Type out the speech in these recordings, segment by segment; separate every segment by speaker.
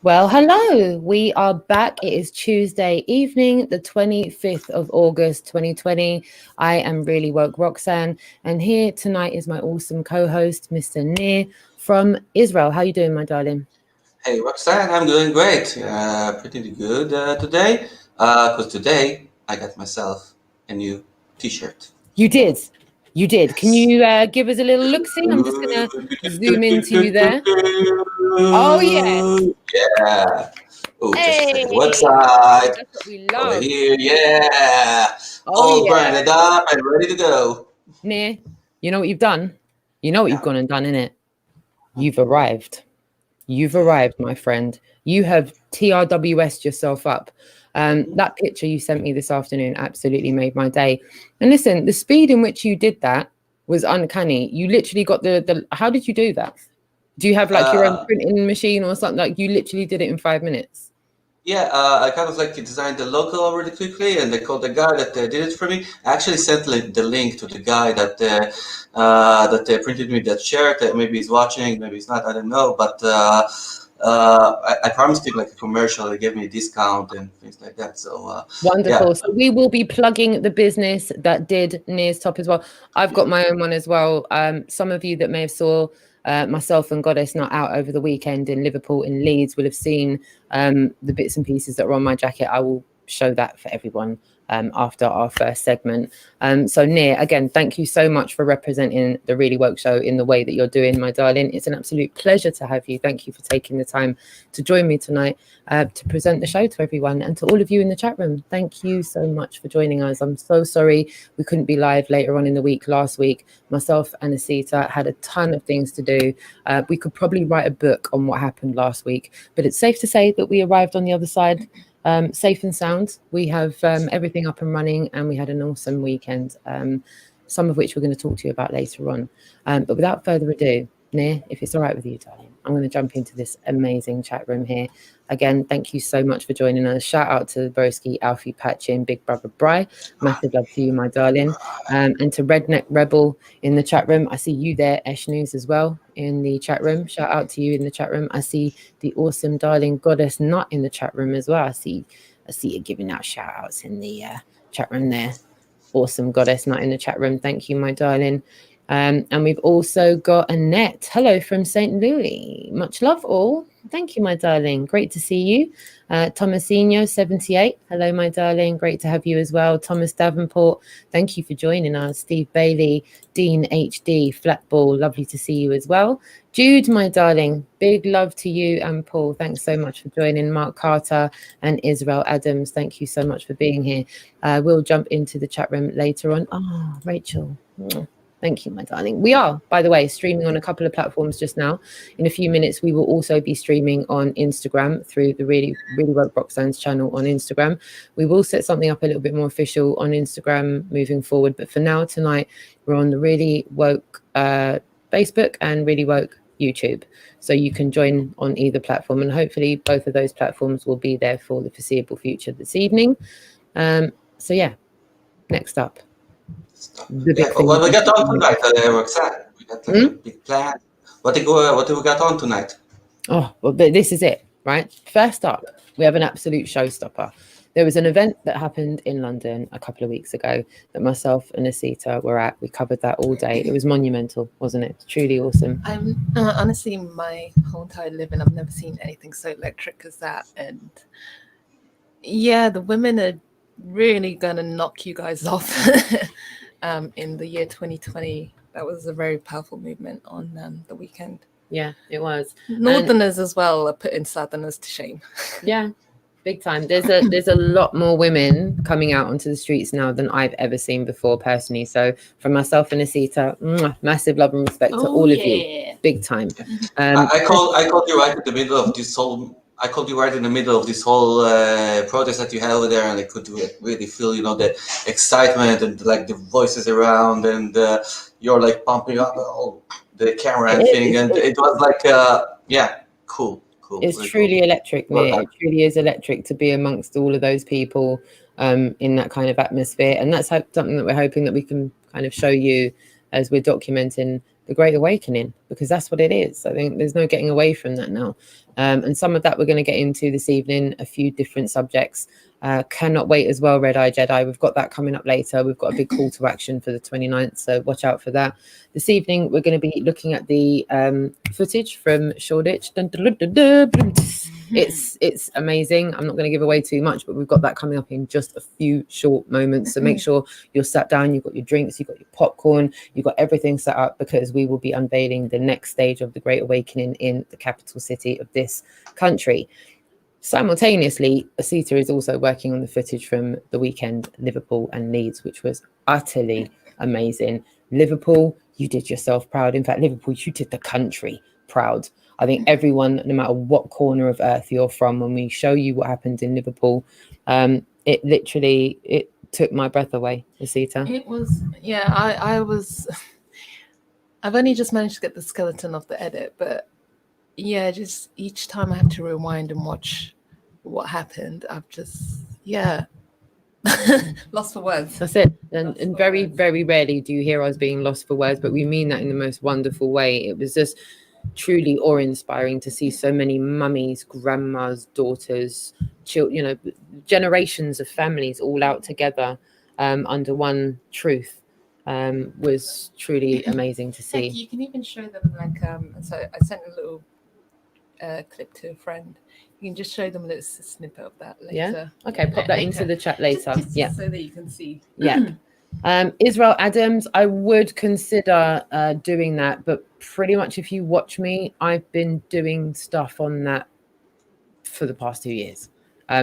Speaker 1: Well, hello. We are back. It is Tuesday evening, the 25th of August, 2020. I am Really Woke Roxanne, and here tonight is my awesome co-host, Mr. Nir from Israel. How you doing, my darling?
Speaker 2: Hey Roxanne, I'm doing great. Pretty good today. Because today I got myself a new T-shirt.
Speaker 1: You did. You did. Can
Speaker 2: Yes.
Speaker 1: you give us a little look-see? I'm just going to zoom into you there. Oh, yeah.
Speaker 2: Yeah. Oh, just a
Speaker 1: Hey,
Speaker 2: second. Website
Speaker 1: that's what we
Speaker 2: over
Speaker 1: love.
Speaker 2: here. Yeah.
Speaker 1: Oh,
Speaker 2: All
Speaker 1: yeah.
Speaker 2: branded up and ready to go.
Speaker 1: Nir, you know what you've done? You know what you've
Speaker 2: Yeah.
Speaker 1: gone and done, innit? You've arrived. You've arrived, my friend. You have TRWS'd yourself up. That picture you sent me this afternoon absolutely made my day. And listen, the speed in which you did that was uncanny. You literally got the how did you do that? Do you have like your own
Speaker 2: Uh,
Speaker 1: printing machine or something? Like you literally did it in 5 minutes.
Speaker 2: Yeah, I kind of like designed the logo really quickly, and I called the guy that did it for me. I actually sent the link to the guy that printed me that shirt. Maybe he's watching, maybe he's not. I don't know, but I promised him like a commercial. They gave me a discount and things like that. So yeah.
Speaker 1: Wonderful. So we will be plugging the business that did Nir's top as well. I've got my own one as well. Some of you that may have saw myself and Goddess Not Out over the weekend in Liverpool and Leeds will have seen the bits and pieces that were on my jacket. I will show that for everyone after our first segment. So Nir, again, thank you so much for representing the Really Woke Show in the way that you're doing, my darling. It's an absolute pleasure to have you. Thank you for taking the time to join me tonight to present the show to everyone, and to all of you in the chat room. Thank you so much for joining us. I'm so sorry we couldn't be live later on in the week. Last week, myself and ASITA had a ton of things to do. We could probably write a book on what happened last week, but it's safe to say that we arrived on the other side safe and sound. We have everything up and running, and we had an awesome weekend, some of which we're going to talk to you about later on. But without further ado, Nir, if it's all right with you, darling, I'm going to jump into this amazing chat room here. Again, thank you so much for joining us. Shout out to Broski, Alfie, Patchin, Big Brother Bry. Massive love to you, my darling. And to Redneck Rebel in the chat room. I see you there, Esh News, as well in the chat room. Shout out to you in the chat room. I see the awesome darling Goddess Not in the chat room as well. I see you giving out shout outs in the chat room there. Awesome Goddess Not in the chat room. Thank you, my darling. And we've also got Annette. Hello from St. Louis. Much love all. Thank you, my darling. Great to see you. Thomasino, 78. Hello, my darling. Great to have you as well. Thomas Davenport, thank you for joining us. Steve Bailey, Dean HD, Flatball, lovely to see you as well. Jude, my darling, big love to you and Paul. Thanks so much for joining. Mark Carter and Israel Adams, thank you so much for being here. We'll jump into the chat room later on. Oh, Rachel. Thank you, my darling. We are, by the way, streaming on a couple of platforms just now. In a few minutes, we will also be streaming on Instagram through the Really Woke Roxanne's channel on Instagram. We will set something up a little bit more official on Instagram moving forward. But for now, tonight, we're on the Really Woke Facebook and Really Woke YouTube. So you can join on either platform. And hopefully both of those platforms will be there for the foreseeable future this evening. So yeah, next up.
Speaker 2: What we got on tonight, Roxanne? We got like a big plan. What do we got on tonight?
Speaker 1: Oh, well, this is it, right? First up, we have an absolute showstopper. There was an event that happened in London a couple of weeks ago that myself and ASITA were at. We covered that all day. It was monumental, wasn't it? Truly awesome.
Speaker 3: I'm honestly, my whole entire living, I've never seen anything so electric as that. And yeah, the women are really gonna knock you guys off. In the year 2020, that was a very powerful movement on the weekend.
Speaker 1: Yeah, it was.
Speaker 3: Northerners as well are putting Southerners to shame.
Speaker 1: Yeah, big time. There's a lot more women coming out onto the streets now than I've ever seen before personally. So from myself and ASITA, massive love and respect to all of you. Big time.
Speaker 2: I called you right in the middle of this whole. I called you right in the middle of this whole protest that you had over there, and I could really feel, the excitement and like the voices around, and you're like pumping up the camera and thing, and it was like, cool.
Speaker 1: It's really truly cool. Electric, mate. It truly is electric to be amongst all of those people in that kind of atmosphere, and that's something that we're hoping that we can kind of show you as we're documenting the Great Awakening, because that's what it is. I think there's no getting away from that now. And some of that we're going to get into this evening, a few different subjects. Cannot wait as well, Red Eye Jedi. We've got that coming up later. We've got a big call to action for the 29th, so watch out for that. This evening, we're going to be looking at the footage from Shoreditch. Dun, dun, dun, dun, dun. It's amazing. I'm not going to give away too much, but we've got that coming up in just a few short moments. So make sure you're sat down, you've got your drinks, you've got your popcorn, you've got everything set up, because we will be unveiling the next stage of the Great Awakening in the capital city of this country. Simultaneously, ASITA is also working on the footage from the weekend, Liverpool and Leeds, which was utterly amazing. Liverpool, you did yourself proud. In fact, Liverpool, you did the country proud. I think everyone, no matter what corner of earth you're from, when we show you what happened in Liverpool, it took my breath away, ASITA.
Speaker 3: It was, yeah, I've only just managed to get the skeleton of the edit, but yeah, just each time I have to rewind and watch what happened, I've just, lost for words.
Speaker 1: That's it. And very, very rarely do you hear us being lost for words, but we mean that in the most wonderful way. It was just truly awe-inspiring to see so many mummies, grandmas, daughters, children, generations of families all out together under one truth. Was truly amazing to see.
Speaker 3: You can even show them, like, so I sent a little clip to a friend. You can just show them a little snippet of that later.
Speaker 1: Yeah. Okay. Pop that into the chat later.
Speaker 3: Just
Speaker 1: yeah.
Speaker 3: So that you can see.
Speaker 1: Yeah. Israel Adams, I would consider doing that, but pretty much if you watch me, I've been doing stuff on that for the past 2 years.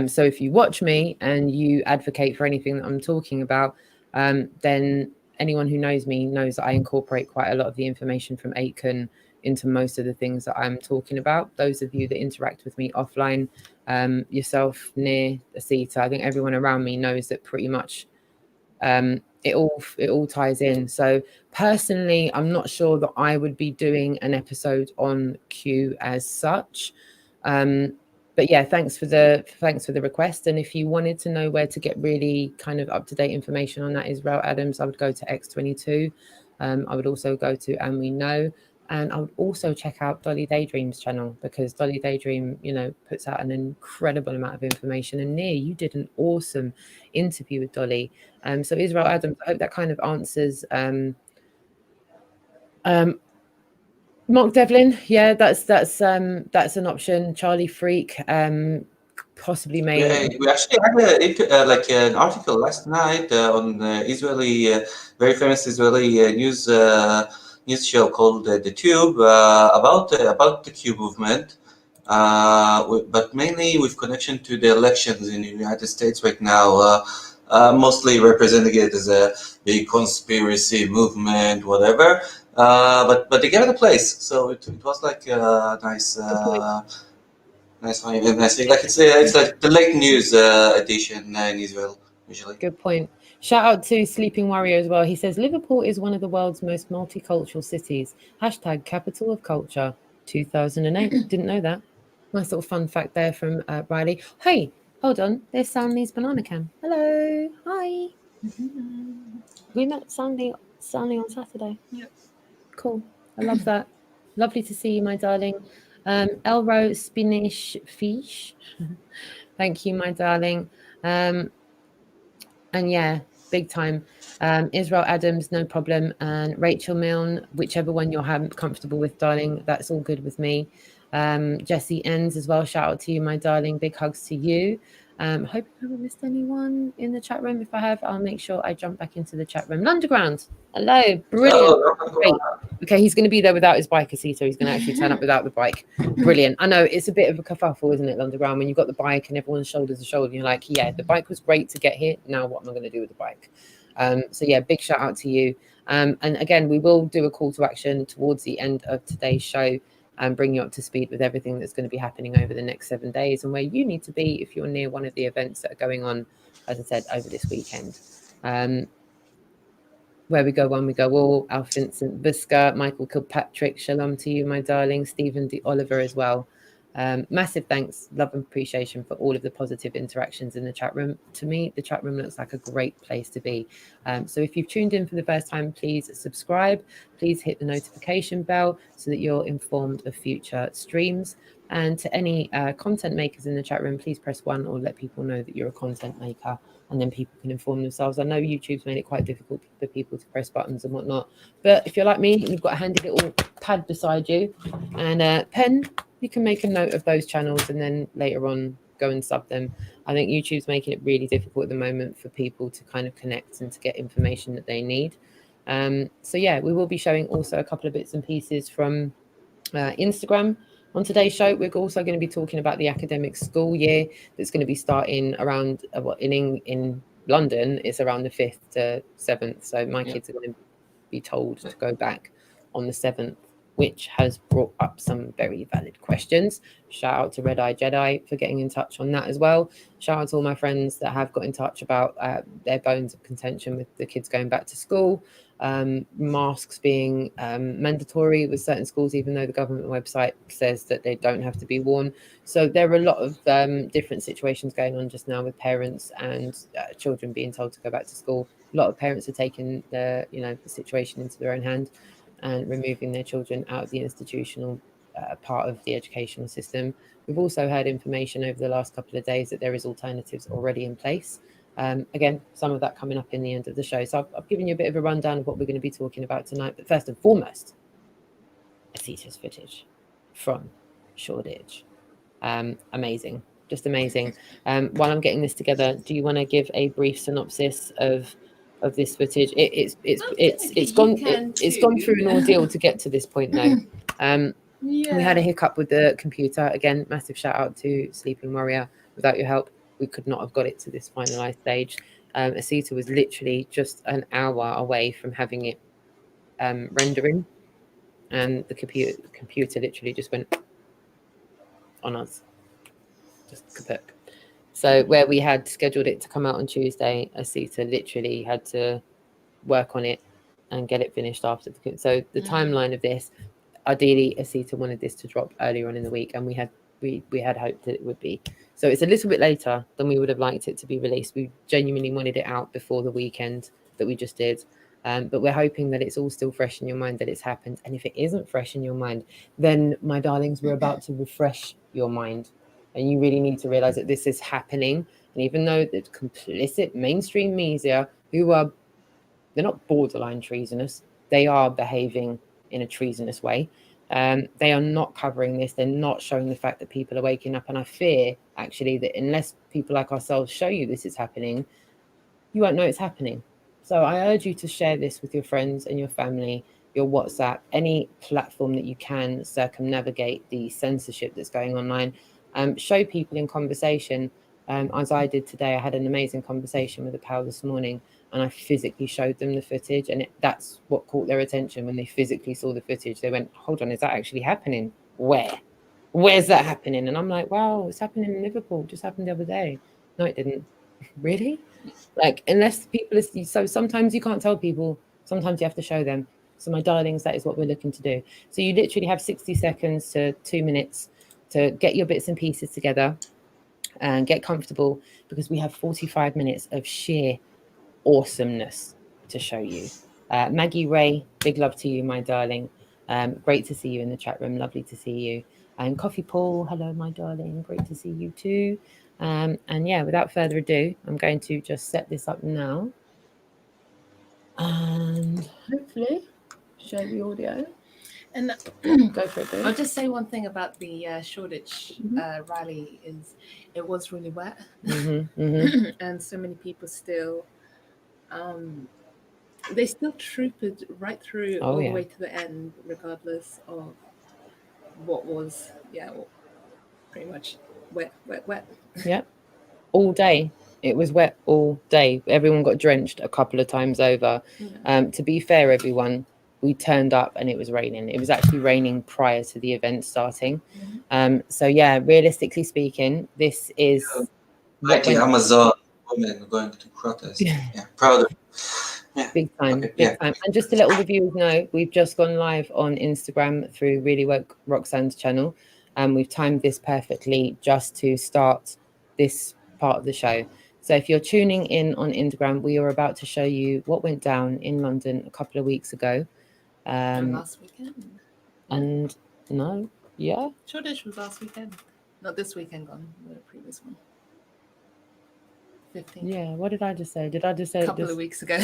Speaker 1: So if you watch me and you advocate for anything that I'm talking about, then anyone who knows me knows that I incorporate quite a lot of the information from MEAKIN into most of the things that I'm talking about. Those of you that interact with me offline, yourself, Near, ASITA, I think everyone around me knows that pretty much it all ties in. So personally, I'm not sure that I would be doing an episode on Q as such. But yeah, thanks for the request. And if you wanted to know where to get really kind of up-to-date information on that, Israel Adams, I would go to X22. I would also go to And We Know. And I would also check out Dolly Daydream's channel, because Dolly Daydream, puts out an incredible amount of information. And Near, you did an awesome interview with Dolly. So Israel Adams, I hope that kind of answers. Mark Devlin, yeah, that's an option. Charlie Freak, possibly maybe.
Speaker 2: Yeah, we actually had like an article last night on Israeli, very famous Israeli news show called The Tube about the Q movement, but mainly with connection to the elections in the United States right now, mostly representing it as a big conspiracy movement, whatever. But they gave it a place, so it was like a nice. Nice thing. Like it's like the late news edition in Israel usually.
Speaker 1: Good point. Shout out to Sleeping Warrior as well. He says Liverpool is one of the world's most multicultural cities. # capital of culture 2008. Didn't know that. Nice little fun fact there from Riley. Hey, hold on. There's Sandy's banana can. Hello. Hi. We met Sandy on Saturday.
Speaker 3: Yep.
Speaker 1: Cool. I love that. Lovely to see you, my darling. Elro Spinach Fish. Thank you, my darling. And yeah, big time. Israel Adams, no problem. And Rachel Milne, whichever one you're comfortable with, darling, that's all good with me. Jessie Ends as well. Shout out to you, my darling. Big hugs to you. Hope I haven't missed anyone in the chat room. If I have, I'll make sure I jump back into the chat room. Underground, hello, brilliant. Great. Okay, he's going to be there without his bike, ASITA. He's going to actually turn up without the bike. Brilliant. I know it's a bit of a kerfuffle, isn't it, Underground, when you've got the bike and everyone's shoulder to shoulder. You're like, yeah, the bike was great to get here. Now what am I going to do with the bike? So yeah, big shout out to you. And again, we will do a call to action towards the end of today's show and bring you up to speed with everything that's going to be happening over the next 7 days and where you need to be if you're near one of the events that are going on, as I said, over this weekend. Where we go one, we go all. Alf Vincent Busca, Michael Kilpatrick, shalom to you, my darling. Stephen D. Oliver as well. Massive thanks, love and appreciation for all of the positive interactions in the chat room. To me, the chat room looks like a great place to be. So if you've tuned in for the first time, please subscribe. Please hit the notification bell so that you're informed of future streams. And to any content makers in the chat room, please press 1 or let people know that you're a content maker, and then people can inform themselves. I know YouTube's made it quite difficult for people to press buttons and whatnot, but if you're like me, you've got a handy little pad beside you and a pen, you can make a note of those channels and then later on go and sub them. I think YouTube's making it really difficult at the moment for people to kind of connect and to get information that they need. So yeah, we will be showing also a couple of bits and pieces from Instagram. On today's show, we're also going to be talking about the academic school year that's going to be starting around in London. It's around the 5th to 7th. So my kids are going to be told to go back on the 7th, which has brought up some very valid questions. Shout out to Red Eye Jedi for getting in touch on that as well. Shout out to all my friends that have got in touch about their bones of contention with the kids going back to school. Masks being mandatory with certain schools, even though the government website says that they don't have to be worn. So there are a lot of different situations going on just now with parents and children being told to go back to school. A lot of parents are taking the situation into their own hand and removing their children out of the institutional part of the educational system. We've also heard information over the last couple of days that there is alternatives already in place. Again, some of that coming up in the end of the show. So I've given you a bit of a rundown of what we're going to be talking about tonight. But first and foremost, ASITA's footage from Shoreditch. Amazing, just amazing. While I'm getting this together, do you want to give a brief synopsis of this footage? It's gone through an ordeal to get to this point now. We had a hiccup with the computer. Again, massive shout out to Sleeping Warrior. Without your help, we could not have got it to this finalized stage. ASITA was literally just an hour away from having it rendering, and the computer literally just went on us. Just kaput. So where we had scheduled it to come out on Tuesday, ASITA literally had to work on it and get it finished after. So the timeline of this, ideally, ASITA wanted this to drop earlier on in the week, and we had hoped that it would be. So it's a little bit later than we would have liked it to be released. We genuinely wanted it out before the weekend that we just did. But we're hoping that it's all still fresh in your mind, that it's happened. And if it isn't fresh in your mind, then, my darlings, we're about to refresh your mind. And you really need to realize that this is happening. And even though the complicit mainstream media, they're not borderline treasonous, they are behaving in a treasonous way. They are not covering this. They're not showing the fact that people are waking up. And I fear, actually, that unless people like ourselves show you this is happening, you won't know it's happening. So I urge you to share this with your friends and your family, your WhatsApp, any platform that you can circumnavigate the censorship that's going online. Show people in conversation. As I did today, I had an amazing conversation with a pal this morning, and I physically showed them the footage, and that's what caught their attention. When they physically saw the footage, they went, hold on, is that actually happening? Where's that happening? And I'm like, wow, it's happening in Liverpool. It just happened the other day. No, it didn't. Really? Like, unless people are, so sometimes you can't tell people, sometimes you have to show them. So my darlings, that is what we're looking to do. So you literally have 60 seconds to 2 minutes to get your bits and pieces together and get comfortable, because we have 45 minutes of sheer awesomeness to show you. Maggie Ray, big love to you, my darling. Great to see you in the chat room. Lovely to see you. And Coffee Paul, hello, my darling. Great to see you too. And yeah, without further ado, I'm going to just set this up now and hopefully show the audio.
Speaker 3: And
Speaker 1: go for it, dude.
Speaker 3: I'll just say one thing about the Shoreditch rally is it was really wet, and so many people still they still trooped right through all the way to the end, regardless of what was pretty much wet.
Speaker 1: Yep, all day. It was wet all day. Everyone got drenched a couple of times over. To be fair, everyone, we turned up and it was raining. It was actually raining prior to the event starting. So yeah, realistically speaking, this is
Speaker 2: like the Amazon women going to protest. Proud of it.
Speaker 1: Big time, big time. And just to let all the viewers know, we've just gone live on Instagram through Really Woke Roxanne's channel. and we've timed this perfectly just to start this part of the show. So if you're tuning in on Instagram, we are about to show you what went down in London a couple of weeks ago.
Speaker 3: Last weekend.
Speaker 1: And no, yeah.
Speaker 3: Shoreditch was last weekend. Not this weekend gone, the previous one. 15.
Speaker 1: Yeah, what did I just say? Did I just say
Speaker 3: a couple of weeks ago?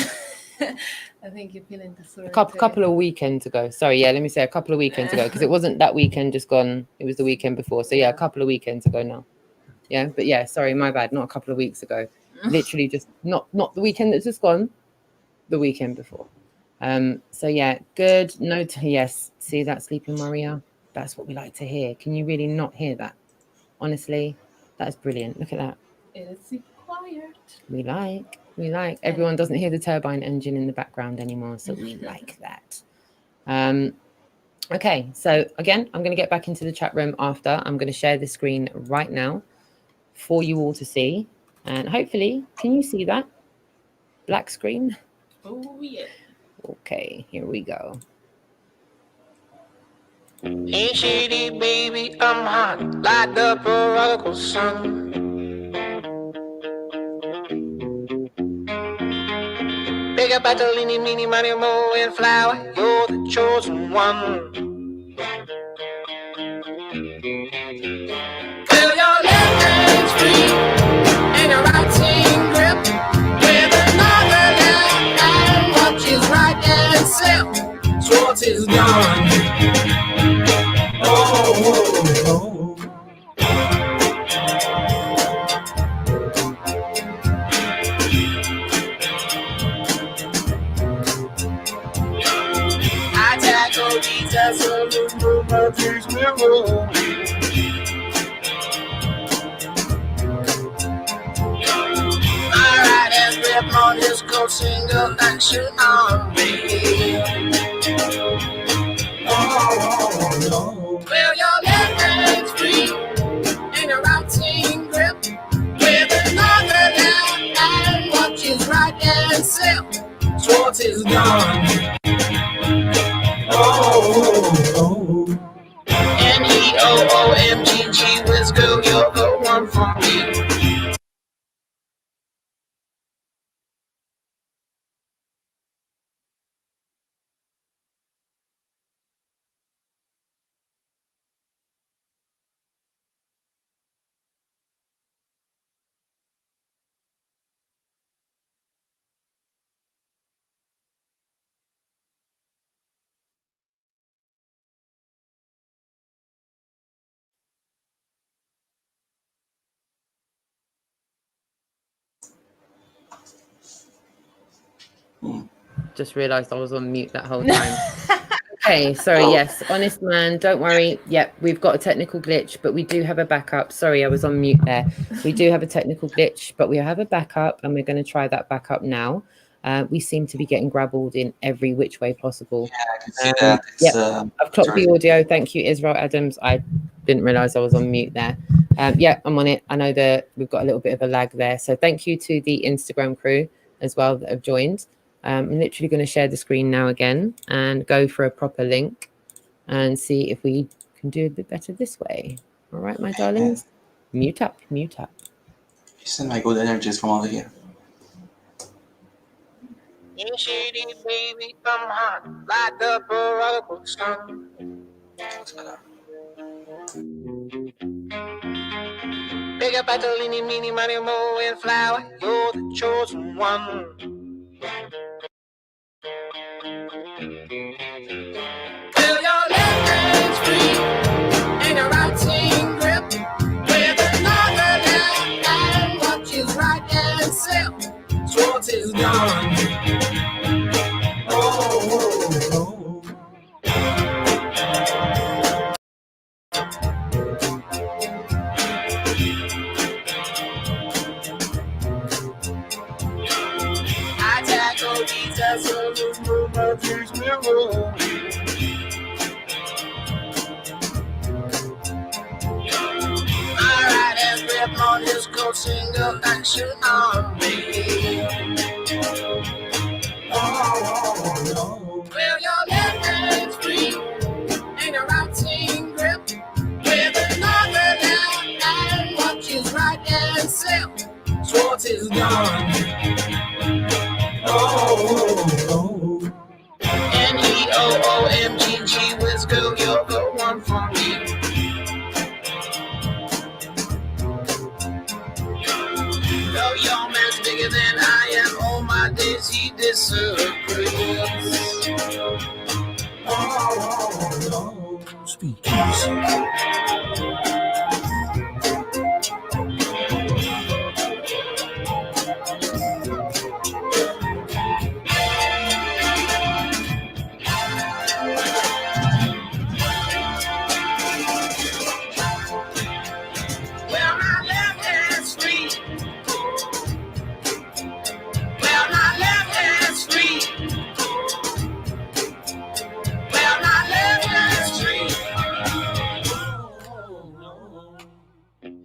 Speaker 3: I think you're feeling disoriented.
Speaker 1: A couple of weekends ago. Sorry, yeah, let me say a couple of weekends ago, because it wasn't that weekend just gone. It was the weekend before. So yeah, a couple of weekends ago now. Yeah, but yeah, sorry, my bad. Not a couple of weeks ago. Literally just not the weekend that's just gone, the weekend before. So yeah, good note. Yes, see that, Sleeping Maria? That's what we like to hear. Can you really not hear that? Honestly, that's brilliant. Look at that.
Speaker 3: It is super quiet.
Speaker 1: We like. Everyone doesn't hear the turbine engine in the background anymore, so we like that. Okay, so again, I'm going to get back into the chat room after. I'm going to share the screen right now for you all to see. And hopefully, can you see that? Black screen?
Speaker 3: Oh, yeah.
Speaker 1: Okay, here we go.
Speaker 4: Ain't shady, baby, I'm hot like the prodigal son. Big up Catalini, meeny, money, mo, and flower, you're the chosen one. Feel your left hands free and your right hand grip with another left hand watches right and slip. Swords is gone. I tackle these absolute movements will roll. Alright, and grip on his coat, single action on me. Well, your left hand's free and your right hand grip with another left hand watches right and slip. Swords is gone. N-E-O-O-M-G-G Whiz girl, you're the one for me.
Speaker 1: Just realized I was on mute that whole time. Okay, sorry, yes. Honest man, don't worry. Yep, we've got a technical glitch, but we do have a backup. Sorry, I was on mute there. We do have a technical glitch, but we have a backup, and we're going to try that backup now. We seem to be getting grabbled in every which way possible.
Speaker 2: Yeah, I can see that.
Speaker 1: Yeah, I've clocked the audio. Thank you, Israel Adams. I didn't realize I was on mute there. Yeah, I'm on it. I know that we've got a little bit of a lag there. So thank you to the Instagram crew as well that have joined. I'm literally going to share the screen now again and go for a proper link and see if we can do a bit better this way. All right, my darlings. Mute up, mute up.
Speaker 2: You send my good energies from over here.
Speaker 4: Ain't shady, baby, I'm hot like the prodigal son. Big up Catalini, meeny, money, mo, and flower, you're the chosen one. Feel your left hand's free and your right hand grip with another left hand watches right and slip. Swords is gone. I tackle these absolute movements will roll. Alright, and grip on his coat, single action on me. Well, your left hand's free and your right hand grip with gone. Oh, NEOOMGG Whiz girl, you're the one for me. Though your man's bigger than I am, all my days he disagrees. Oh, speak easy.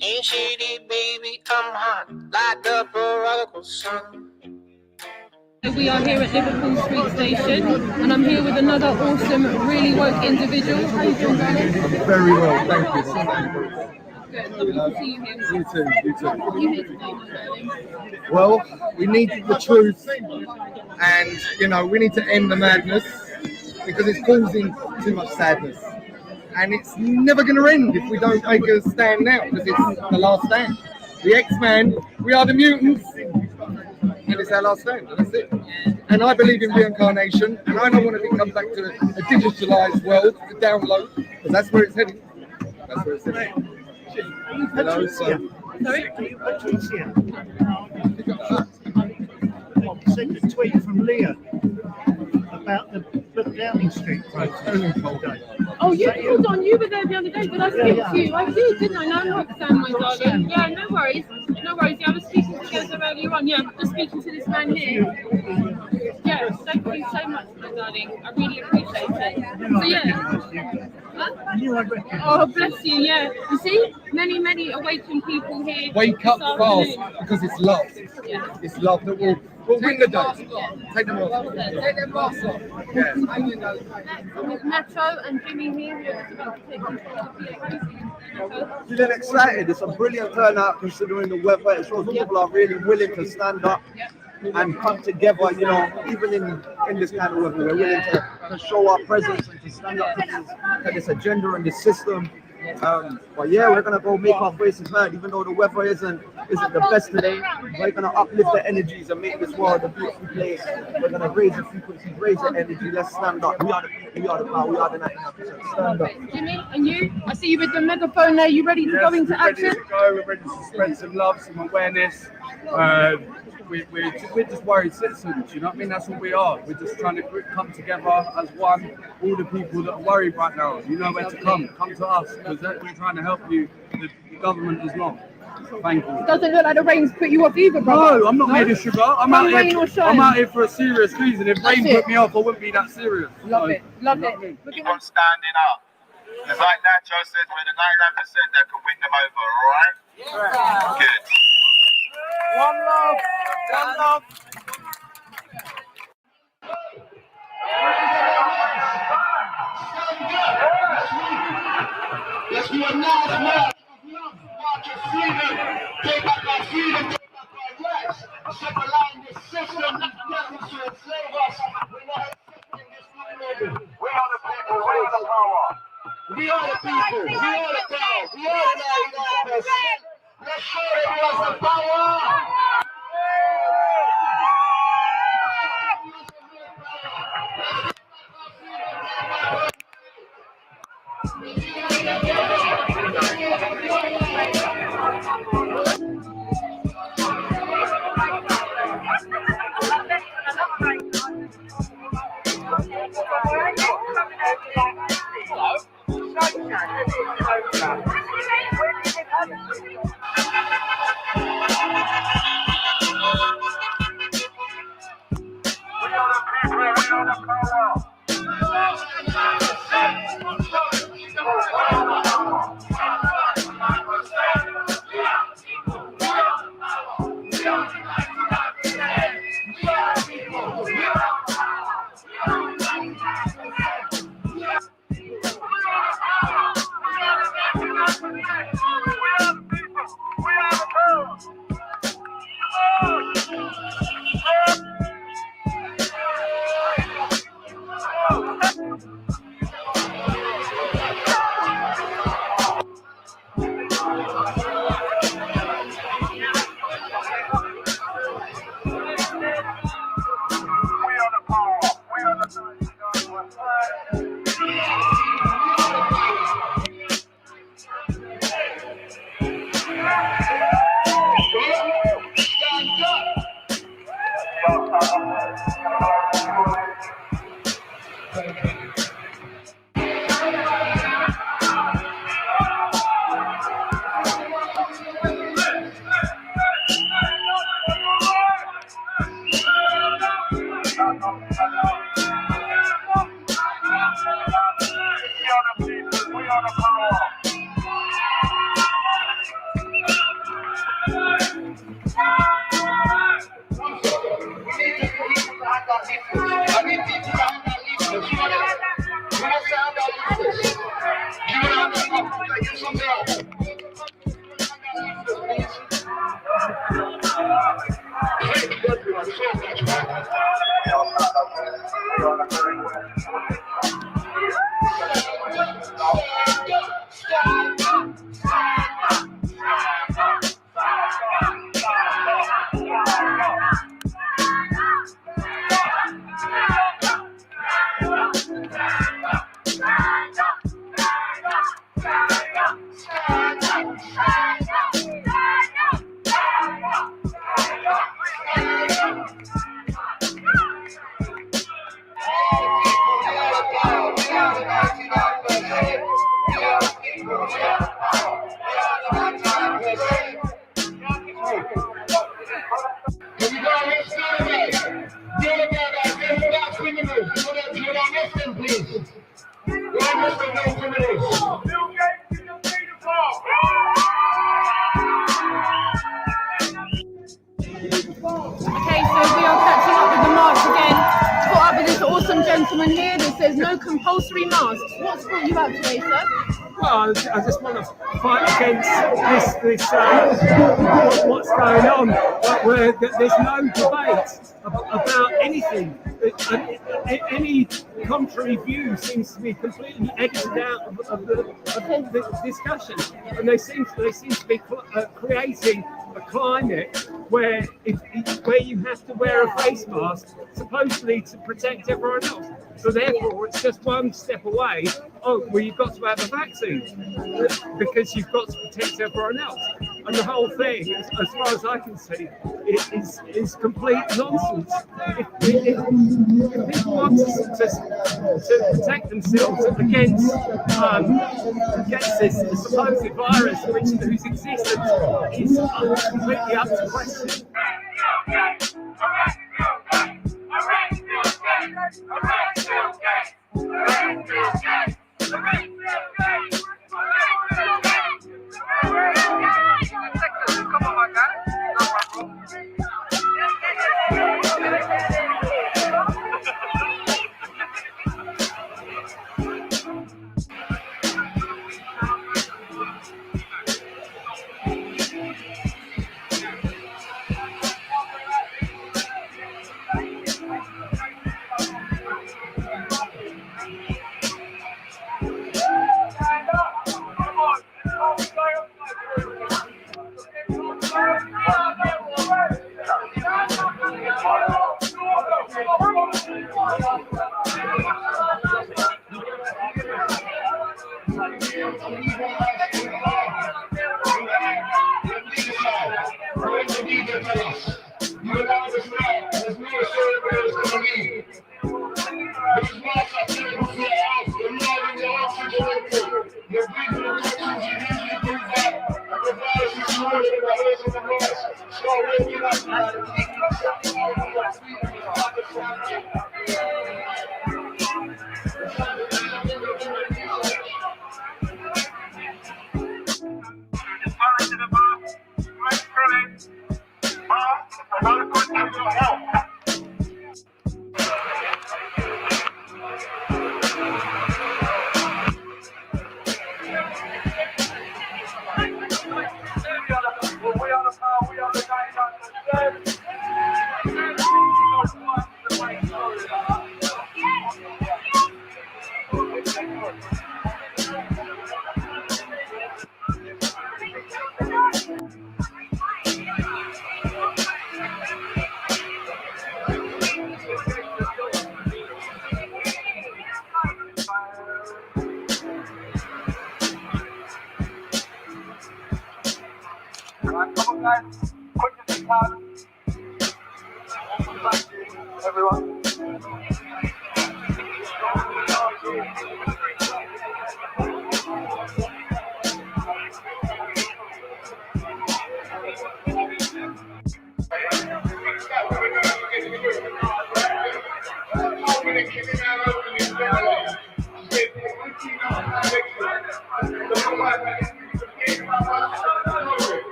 Speaker 4: Ain't shady, baby, I'm hot like the prodigal son.
Speaker 5: We are here at Liverpool Street Station, and I'm here with another awesome, really woke individual. How you doing, darling?
Speaker 6: Very well, thank you.
Speaker 5: Good, lovely to see you here.
Speaker 6: You too, you too.
Speaker 5: What are you here today, my darling?
Speaker 6: Well, we need the truth, and we need to end the madness because it's causing too much sadness. And it's never going to end if we don't make a stand now, because it's the last stand. The X-Man, we are the mutants, and it's our last stand, and that's it. And I believe in reincarnation, and I don't want to come back to a digitalized world, the download, because that's where it's heading. That's where it's heading. Hello, sir.
Speaker 5: Sorry?
Speaker 7: I sent a tweet from Leah about the Downing Street protest.
Speaker 5: Oh, hold on, you were there the other day. Did I speak to you? I did, didn't I? No, Roxanne, my darling. Yeah, no worries. No worries. Yeah, I was speaking to Jess earlier on. Yeah, just speaking to this man here. Yeah, thank you so much, my darling. I really appreciate it. So, yeah. Huh? Oh, bless you, yeah. You see, many awakened people here.
Speaker 6: Wake up fast, because it's love.
Speaker 5: Yeah.
Speaker 6: It's love that will win the day. Take them off.
Speaker 5: Take them off.
Speaker 6: Yeah.
Speaker 5: With Metro and Jimmy here, who are about to take control of the
Speaker 8: Feeling excited. It's a brilliant turnout considering the weather. It shows people are really willing to stand up and come together, even in this kind of weather. We're willing to show our presence and to stand up to this agenda and this system. But yeah, we're gonna go make our voices heard, even though the weather isn't the best today. We're gonna uplift the energies and make this world a beautiful place. We're gonna raise the frequency, raise the energy. Let's stand up. We are the people, we are the power, we are the 99%. Stand up.
Speaker 5: Jimmy, and you? I see you with the megaphone there. You ready to go into action?
Speaker 6: Ready to go. We're ready to spread some love, some awareness. We're just worried citizens, you know what I mean? That's what we are. We're just trying to come together as one. All the people that are worried right now, you know where to come. Come to us, because we're trying to help you. The government is not. Thank you.
Speaker 5: It doesn't look like the rain's put you off either, brother.
Speaker 6: No, I'm not made of sugar. I'm out here for a serious reason. If rain put me off, I wouldn't be that serious.
Speaker 5: Love it. Love it.
Speaker 9: Keep on standing up. It's like Nacho says, we're the 99% that can win them over, all right? Yeah. Good.
Speaker 8: One love. One love.
Speaker 9: Yes, we are now the man of love. March of freedom. Take back our freedom. Take back our rights. Separate this system. This devil to enslave us. We're not accepting this new order. We are the people. We are the power. We are the people. We are the power. We are the 99%. Let's show them who has the power.
Speaker 5: Okay, so we are catching up with the march again. Caught up with this awesome gentleman here that says no compulsory masks. What's brought you out today, sir?
Speaker 10: Well, I just want to fight against this what's going on. Where there's no debate about anything. Any contrary view seems to be completely exited out of the discussion, and they seem to be creating a climate where you have to wear a face mask supposedly to protect everyone else. So therefore, it's just one step away. Oh, well, you've got to have a vaccine because you've got to protect everyone else. And the whole thing, as far as I can see, is complete nonsense. If people want to protect themselves against this supposed virus, whose existence is completely up to question.
Speaker 9: Alright, come on guys, quick as you can. Thank you, everyone.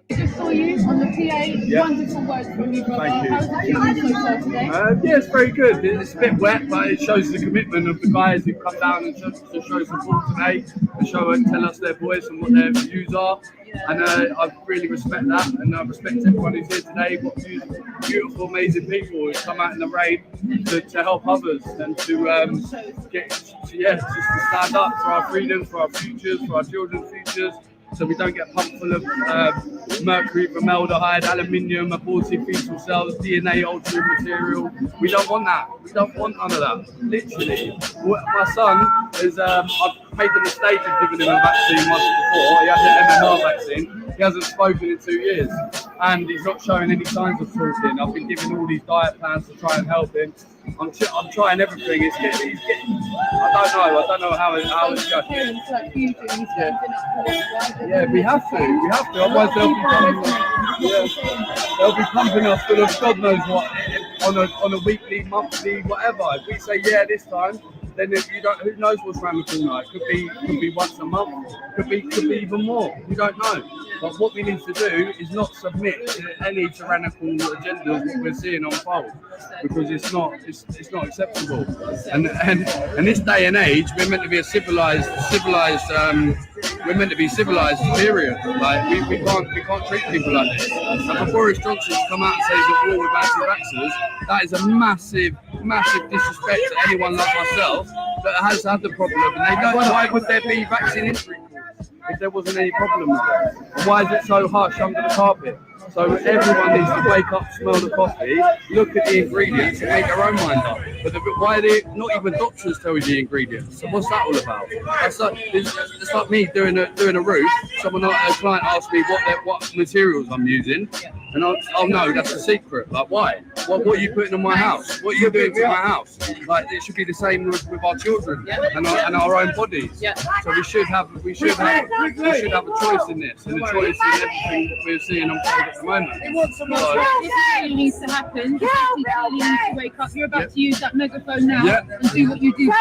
Speaker 5: Just saw you on the PA.
Speaker 11: Yeah.
Speaker 5: Wonderful work from you, brother.
Speaker 11: Thank you.
Speaker 5: How's the feeling so far today?
Speaker 11: Yeah, it's very good. It's a bit wet, but it shows the commitment of the guys who come down and to show support today, and show and tell us their voice and what their views are. And I really respect that, and I respect everyone who's here today. What beautiful, amazing people who come out in the rain to help others and to just to stand up for our freedoms, for our futures, for our children's futures. So we don't get pumped full of mercury, formaldehyde, aluminium, aborted fetal cells, DNA altering material. We don't want that. We don't want none of that. Literally. My son is, I've made the mistake of giving him a vaccine once before. He had the MMR vaccine. He hasn't spoken in 2 years. And he's not showing any signs of talking. I've been giving all these diet plans to try and help him. I'm trying everything. He's getting. I don't know how it's going. Yeah, we have to. Otherwise they'll be pumping us full of God knows what on a weekly, monthly, whatever. If we say yeah this time, then if you don't, who knows what's around the corner? It could be once a month, could be even more. You don't know. But what we need to do is not submit to any tyrannical agendas that we're seeing unfold, because it's not acceptable. And this day and age, we're meant to be a civilized. We're meant to be civilized. Period. Like we can't treat people like this. And for Boris Johnson to come out and say he's at war with anti-vaxxers, that is a massive disrespect to anyone like myself that has had the problem. And they don't. Why would there be vaccine history if there wasn't any problem with it? And why is it so harsh under the carpet? So everyone needs to wake up, smell the coffee, look at the ingredients and make their own mind up. But why are they not even doctors tell you the ingredients? So what's that all about? It's like me doing a roof. A client asked me what materials I'm using, and I'll know that's a secret. Like why? What are you putting on my house? What are you doing to my house? Like it should be the same with our children and our own bodies. So we should have a choice in this, and a choice in everything that we're seeing unfold at the moment.
Speaker 5: This really needs to happen. This really needs to wake up. You're about to use that megaphone now and do what you do.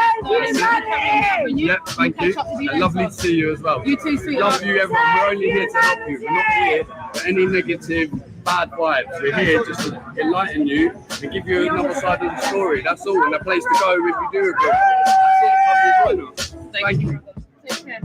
Speaker 11: Thank you. And lovely to see you as well.
Speaker 5: You too, sweetheart.
Speaker 11: Love you, everyone. We're only here to help you. We're not here for any negative, bad vibes. We're here just to enlighten you and give you another side of the story. That's all. And a place to go if you do agree. That's it. Lovely join us. Thank you.
Speaker 5: Take care.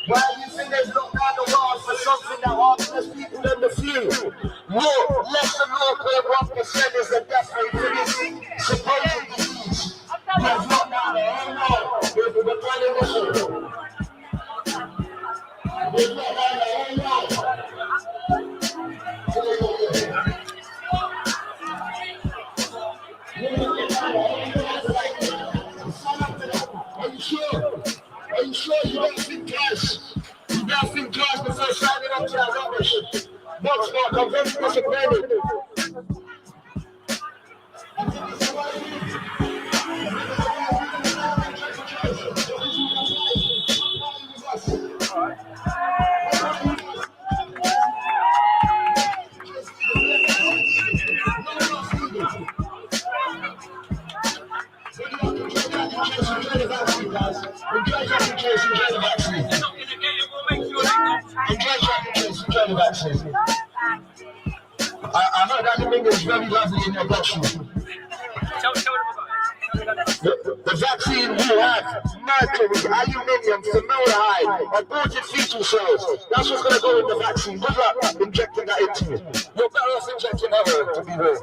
Speaker 9: Why do you think there's not down the world for something that harms less people than the few? More, less than 0.1% is the death rate for this supposed disease. There's not down there, oh no, we're planning this one. There's not down there, oh no. Are you sure? Are you sure you don't think twice? You don't think twice before signing up to that rubbish? Box Mark, I'm very disappointed. I heard that thing is very lovely in your box. The vaccine will have mercury, aluminium, formaldehyde, aborted fetal cells. That's what's going to go in the vaccine. Good luck injecting that into you. You're better off injecting heroin, to be real.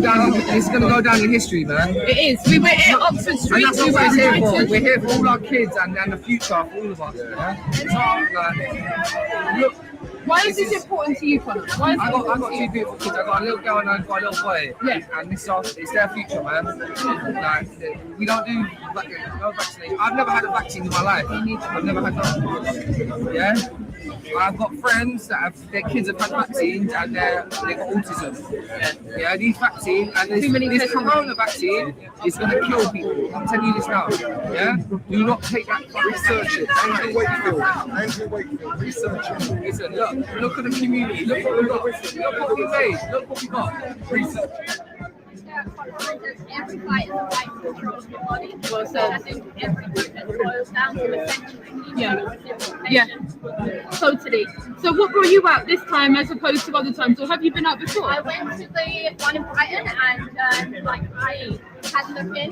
Speaker 12: go down. It's gonna go down in history, man.
Speaker 5: It is. We were at Oxford
Speaker 12: And
Speaker 5: Street.
Speaker 12: that's
Speaker 5: We
Speaker 12: what
Speaker 5: were
Speaker 12: we're here for.
Speaker 5: invited.
Speaker 12: We're here for all our kids and the future for all of us. Yeah. It's hard, like, look.
Speaker 5: Why is this important to you, Connor? Why is
Speaker 12: I got two beautiful kids. I got a little girl and I got a little boy.
Speaker 5: Yeah.
Speaker 12: And it's their future, man. Like, we don't do no vaccination. I've never had a vaccine in my life. I've never had one. Yeah. I've got friends that their kids have had vaccines and they've got autism. Yeah, these vaccines and this corona vaccine is going to kill people. I'm telling you this now. Yeah, do not take that.
Speaker 6: Research it. Andrew Wakefield. Research it.
Speaker 12: Listen, look at the community. Look what we got. Look what we made. Look what we got. Research it.
Speaker 13: Every fight is a fight for control of your body. Well, so I think every protest boils down to essentially.
Speaker 5: Yeah, totally. So what brought you out this time as opposed to other times, or have you been out before?
Speaker 13: I went to the one in Brighton and I had a look in,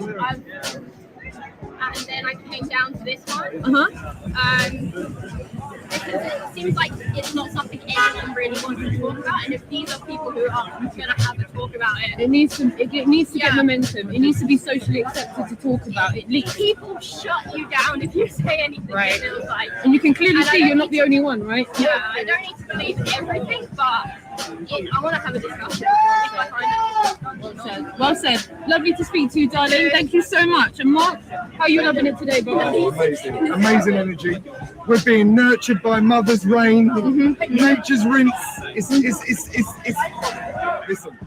Speaker 13: and then I came down to this one. Because it seems like it's not something anyone really wants to talk about, and if these are people who are going to have a talk about it,
Speaker 5: it needs to get momentum. It needs to be socially accepted to talk about it.
Speaker 13: People shut you down if you say anything.
Speaker 5: Right.
Speaker 13: It feels like,
Speaker 5: and you can clearly see you're not the only one, right?
Speaker 13: Yeah, I don't need to believe everything, but I want to have a discussion. If I find it.
Speaker 5: Well said. Lovely to speak to you, darling. Thank you so much. And Mark, how are you loving it today, brother?
Speaker 6: Oh, amazing energy. We're being nurtured by Mother's Rain, Nature's rinse. It's listen.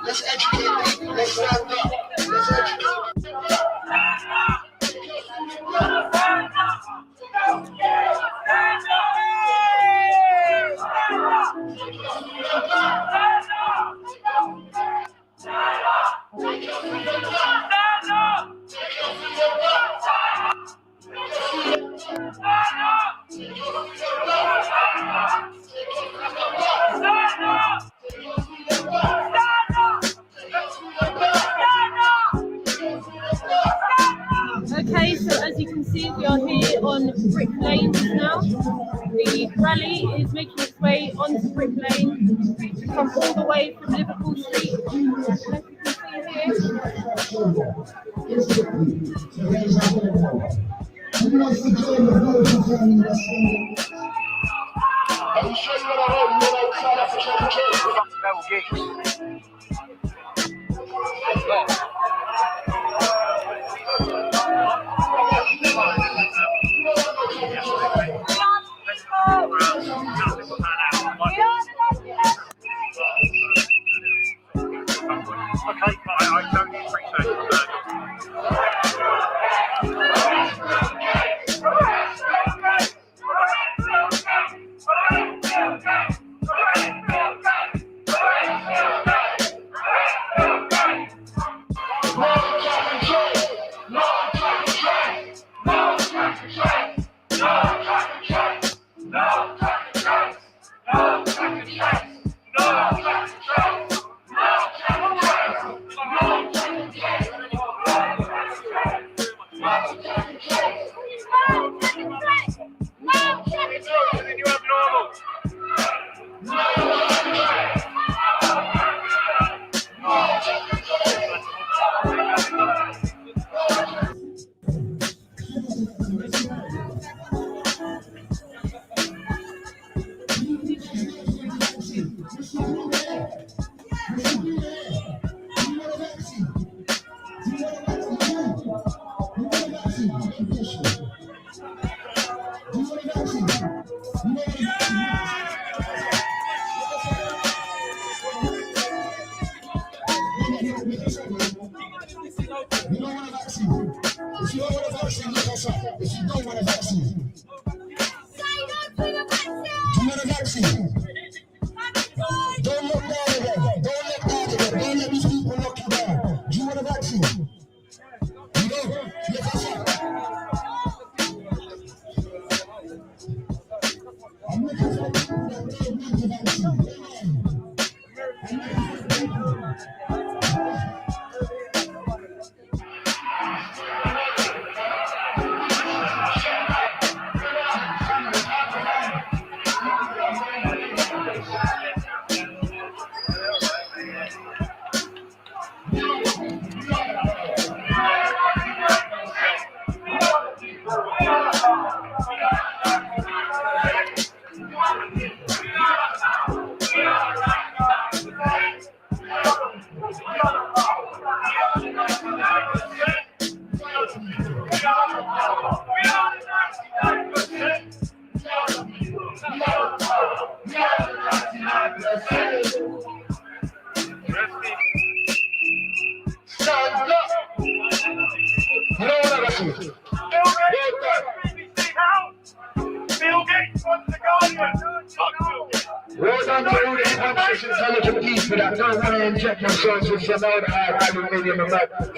Speaker 9: Let's educate people. Let's stand up. Let's educate.
Speaker 5: Okay, so as you can see, we are here on Brick Lane now. The rally is making its way onto Brick Lane from all the way from Liverpool Street. As you can see here.
Speaker 9: Are you sure you want to hold me outside after
Speaker 14: Okay, I totally appreciate it.
Speaker 9: Well done to all the ambitious, intelligent people that don't want to inject themselves with some old aluminium and metal.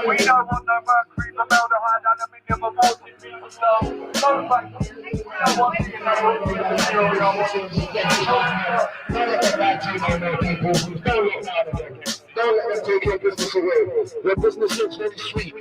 Speaker 14: We don't want no mercury, formaldehyde, aluminium, aborted people, so don't like we don't want it.
Speaker 9: Don't let them take your business away. Your business is very sweet.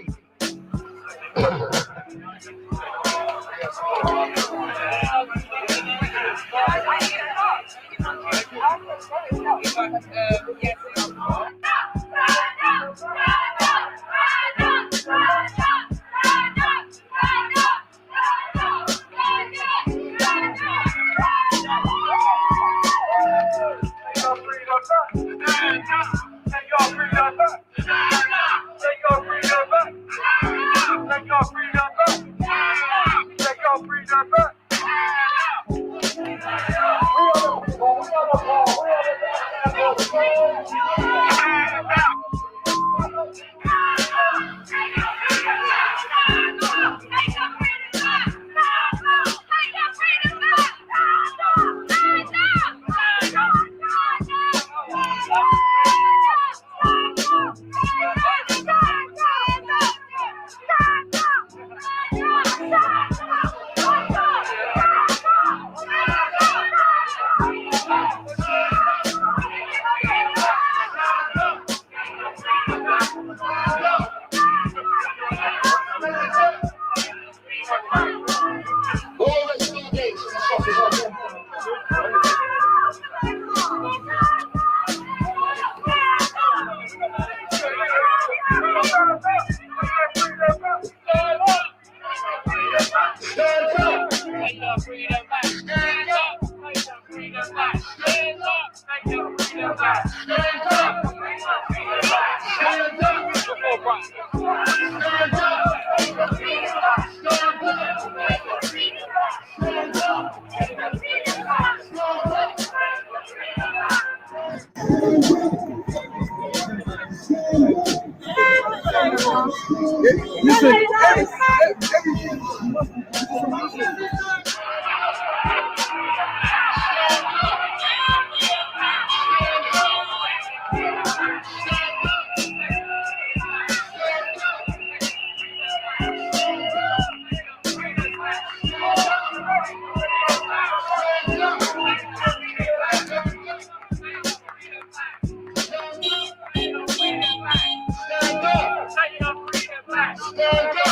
Speaker 9: Stand up!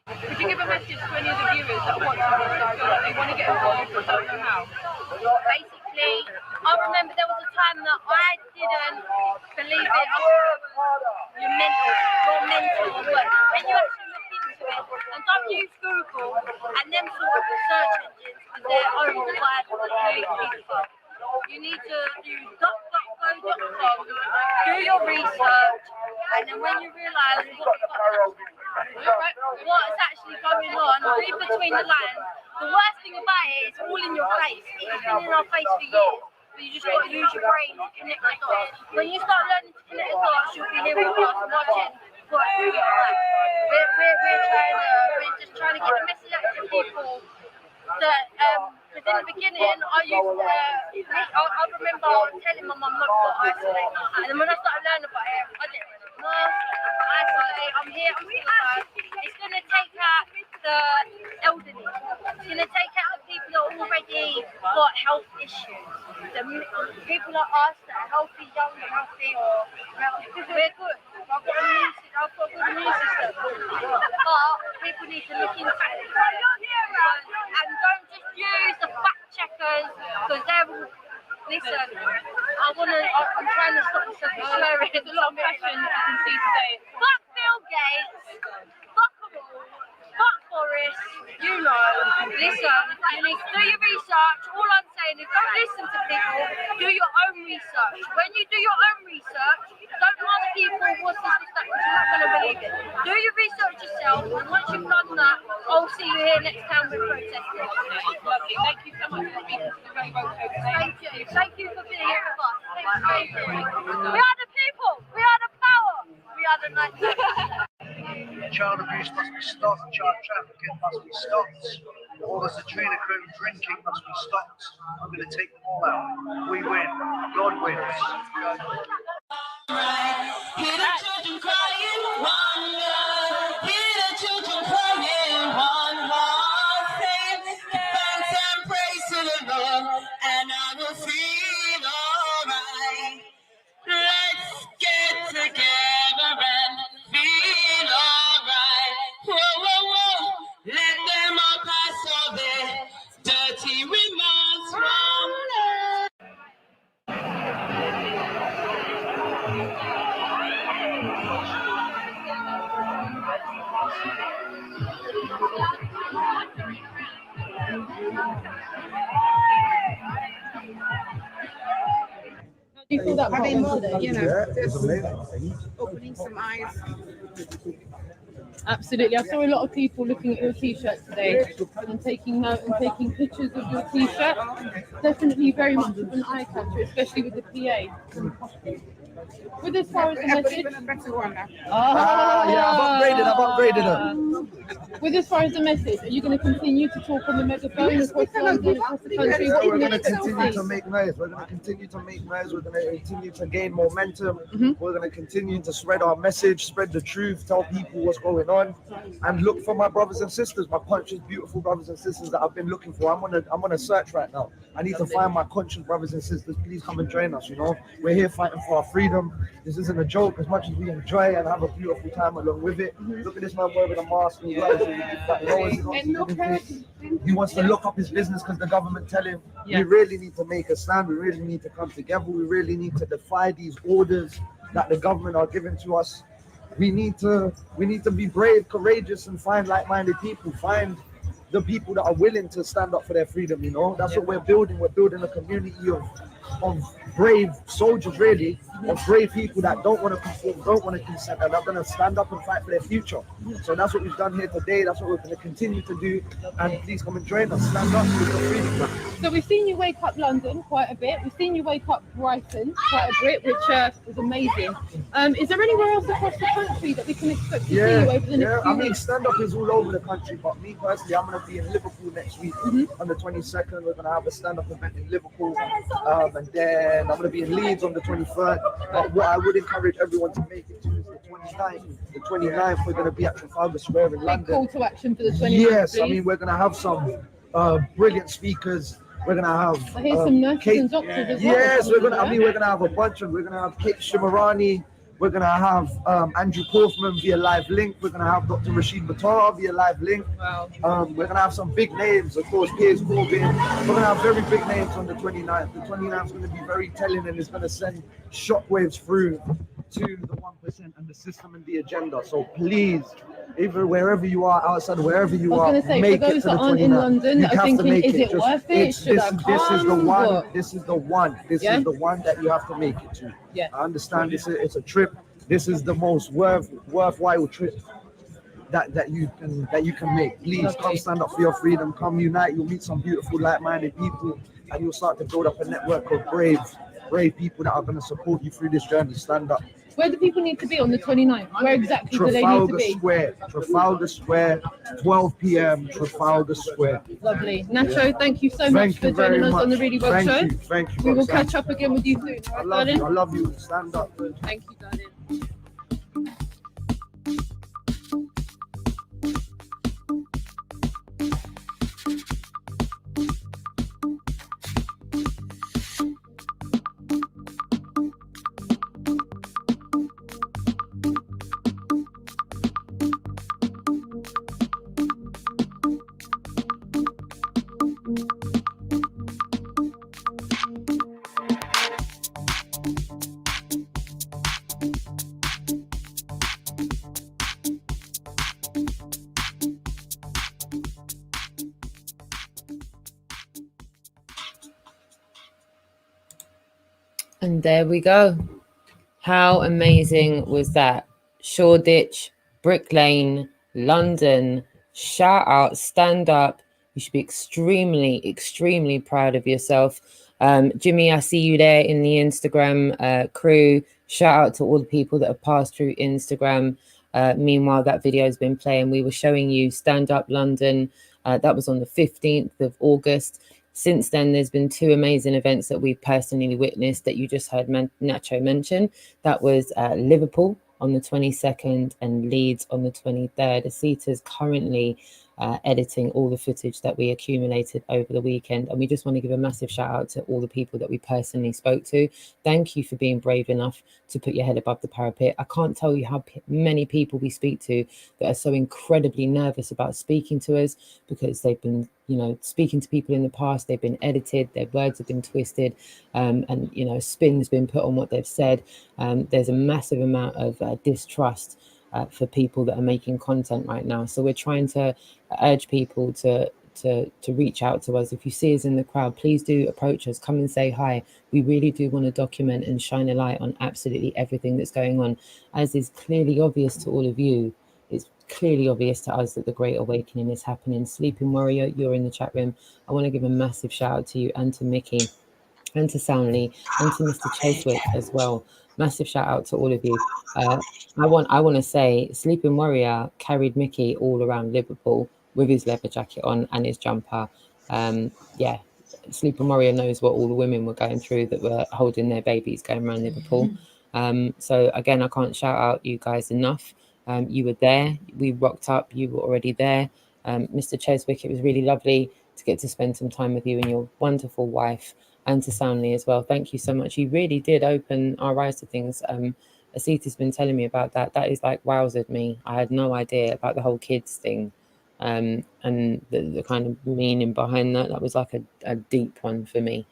Speaker 5: Would you give a message to any of the viewers that are watching this that feel like they want to get involved but don't know how?
Speaker 13: Basically, I remember there was a time that I didn't believe it. You're mental work. When you actually look into it, and don't use Google and them sort of search engines because they're owned by people. You need to do duckduckgo.com, do your research, and then when you realise what's actually going on, read between the lines. The worst thing about it is all in your face. It's been in our face for years, but you just got to use your brain to connect the dots. When you start learning to connect the dots, you'll be here with us watching for a few years. We're just trying to get the message out to people that because in the beginning I remember telling my mum not to isolate, and then when I started learning about it, I didn't isolate. I'm here, I'm here. It's going to take out the elderly. It's going to take out the people that already got health issues. The people like us that are healthy, young and healthy, we're good. I've got a good immune system. But people need to look into it. And don't just use the fact checkers because they're all. Listen, I'm trying to stop myself from swearing.
Speaker 5: There's a lot of passion you can see today.
Speaker 13: Fuck Bill Gates, fuck them all, fuck Boris, you know. Listen, you need to do your research. All I'm saying is don't listen to people, do your own research. When you do your own research, don't ask people what's this, that, because you're not going to believe it. Do your research yourself, and once you've done that, I'll see you here next time we're protesting.
Speaker 5: Lovely. Thank you so much for speaking to the Rainbow Show today.
Speaker 13: Thank you for being here with us. Thank you. We are the people. We are the power. We are the night.
Speaker 7: Child abuse must be stopped. Child trafficking must be stopped. All the Satrina crew drinking must be stopped. I'm going to take them all out. We win. God wins.
Speaker 4: Hear the children crying, one love. Hear the children crying, one heart. Saying, thanks and praise to the Lord, and I will feel alright. Let's get together and feel alright.
Speaker 5: Do you feel that part today?
Speaker 15: You know, just opening some eyes.
Speaker 5: Absolutely. I saw a lot of people looking at your t-shirt today and taking note and taking pictures of your t-shirt. Definitely very much of an eye catcher, especially with the PA. With as far as the message.
Speaker 6: Yeah, I've upgraded her.
Speaker 5: With as far as the message, are you going to continue to talk on the megaphone across London, across the country? What
Speaker 6: We're
Speaker 5: can
Speaker 6: going to
Speaker 5: we expect
Speaker 6: continue
Speaker 5: to
Speaker 6: to
Speaker 5: see?
Speaker 6: make noise. We're going to continue to make noise. We're going to continue to gain momentum. We're going to continue to spread our message, spread the truth, tell people what's going on, and look for my brothers and sisters, my conscious, beautiful brothers and sisters that I've been looking for. I'm on a search right now. I need to find my conscious brothers and sisters. Please come and join us. You know, we're here fighting for our freedom. This isn't a joke. As much as we enjoy and have a beautiful time along with it. Look at this man wearing a mask. He wants to look up his business because the government tell him. We really need to make a stand. We really need to come together. We really need to defy these orders that the government are giving to us. We need to be brave, courageous, and find like-minded people. Find the people that are willing to stand up for their freedom. You know, that's what we're building. We're building a community of brave soldiers, really, of brave people that don't want to conform, don't want to consent, and are going to stand up and fight for their future. So that's what we've done here today. That's what we're going to continue to do. And please come and join us. Stand up for your freedom.
Speaker 5: So we've seen you wake up London quite a bit. We've seen you wake up Brighton quite a bit, which was amazing. Is there anywhere else across the country that we can expect to see you over the next few weeks?
Speaker 6: Stand up is all over the country, but me personally, I'm going to be in Liverpool next week on the 22nd. We're going to have a stand-up event in Liverpool, and then I'm going to be in Leeds on the 23rd. But what I would encourage everyone to make it to is the 29th. The 29th, we're going to be at Trafalgar Square in London.
Speaker 5: Call to action for the 29th.
Speaker 6: Yes,
Speaker 5: please.
Speaker 6: I mean, we're going to have some brilliant speakers. We're going to have
Speaker 5: I hear some nurses and doctors as well.
Speaker 6: Yes, we're going to have a bunch of. We're going to have Kate Shimarani. We're going to have Andrew Kaufman via live link. We're going to have Dr. Rashid Battar via live link.
Speaker 5: Wow.
Speaker 6: We're going to have some big names, of course, Piers Morgan. We're going to have very big names on the 29th. The 29th is going to be very telling, and it's going to send shockwaves through to the 1% and the system and the agenda. So please, even wherever you are, outside, wherever you are,
Speaker 5: make it to the 29th.
Speaker 6: for those that aren't in London,
Speaker 5: that are thinking, is it worth it? Should I come?
Speaker 6: This is the one that you have to make it to.
Speaker 5: Yeah.
Speaker 6: I understand it's a trip. This is the most worthwhile trip that you can make. Please come stand up for your freedom. Come unite. You'll meet some beautiful, like-minded people, and you'll start to build up a network of brave people that are going to support you through this journey. Stand up.
Speaker 5: Where do people need to be on the 29th? Where exactly do they need to be?
Speaker 6: Trafalgar Square, 12 p.m. Trafalgar Square.
Speaker 5: Lovely. Nacho, thank you so much for joining us on the Really Well Show.
Speaker 6: Thank you.
Speaker 5: We will catch up again with you soon.
Speaker 6: I love you. Stand up.
Speaker 5: Thank you, darling. And there we go. How amazing was that? Shoreditch, Brick Lane, London. Shout out, stand up. You should be extremely, extremely proud of yourself. Jimmy, I see you there in the Instagram crew. Shout out to all the people that have passed through Instagram. Meanwhile, that video has been playing. We were showing you Stand Up London. That was on the 15th of August. Since then, there's been two amazing events that we've personally witnessed that you just heard Nacho mention. That was Liverpool on the 22nd and Leeds on the 23rd. ASITA is currently editing all the footage that we accumulated over the weekend. And we just want to give a massive shout out to all the people that we personally spoke to. Thank you for being brave enough to put your head above the parapet. I can't tell you how many people we speak to that are so incredibly nervous about speaking to us because they've been, speaking to people in the past. They've been edited, their words have been twisted, and, spin's been put on what they've said. There's a massive amount of distrust
Speaker 1: for people that are making content right now. So we're trying to urge people to reach out to us. If you see us in the crowd, please do approach us, come and say hi. We really do want to document and shine a light on absolutely everything that's going on. As is clearly obvious to all of you, it's clearly obvious to us that the Great Awakening is happening. Sleeping Warrior, you're in the chat room. I want to give a massive shout out to you and to Mickey and to Soundly and to Mr. Cheswick as well. Massive shout out to all of you. I want to say Sleeping Warrior carried Mickey all around Liverpool with his leather jacket on and his jumper. Yeah, Sleeping Warrior knows what all the women were going through that were holding their babies going around Liverpool. So again, I can't shout out you guys enough. You were there, we rocked up, you were already there. Mr. Cheswick, it was really lovely to get to spend some time with you and your wonderful wife, and to Soundly as well. Thank you so much. You really did open our eyes to things. ASITA's been telling me about that. That is like wowzered me. I had no idea about the whole kids thing, and the kind of meaning behind that. That was like a deep one for me.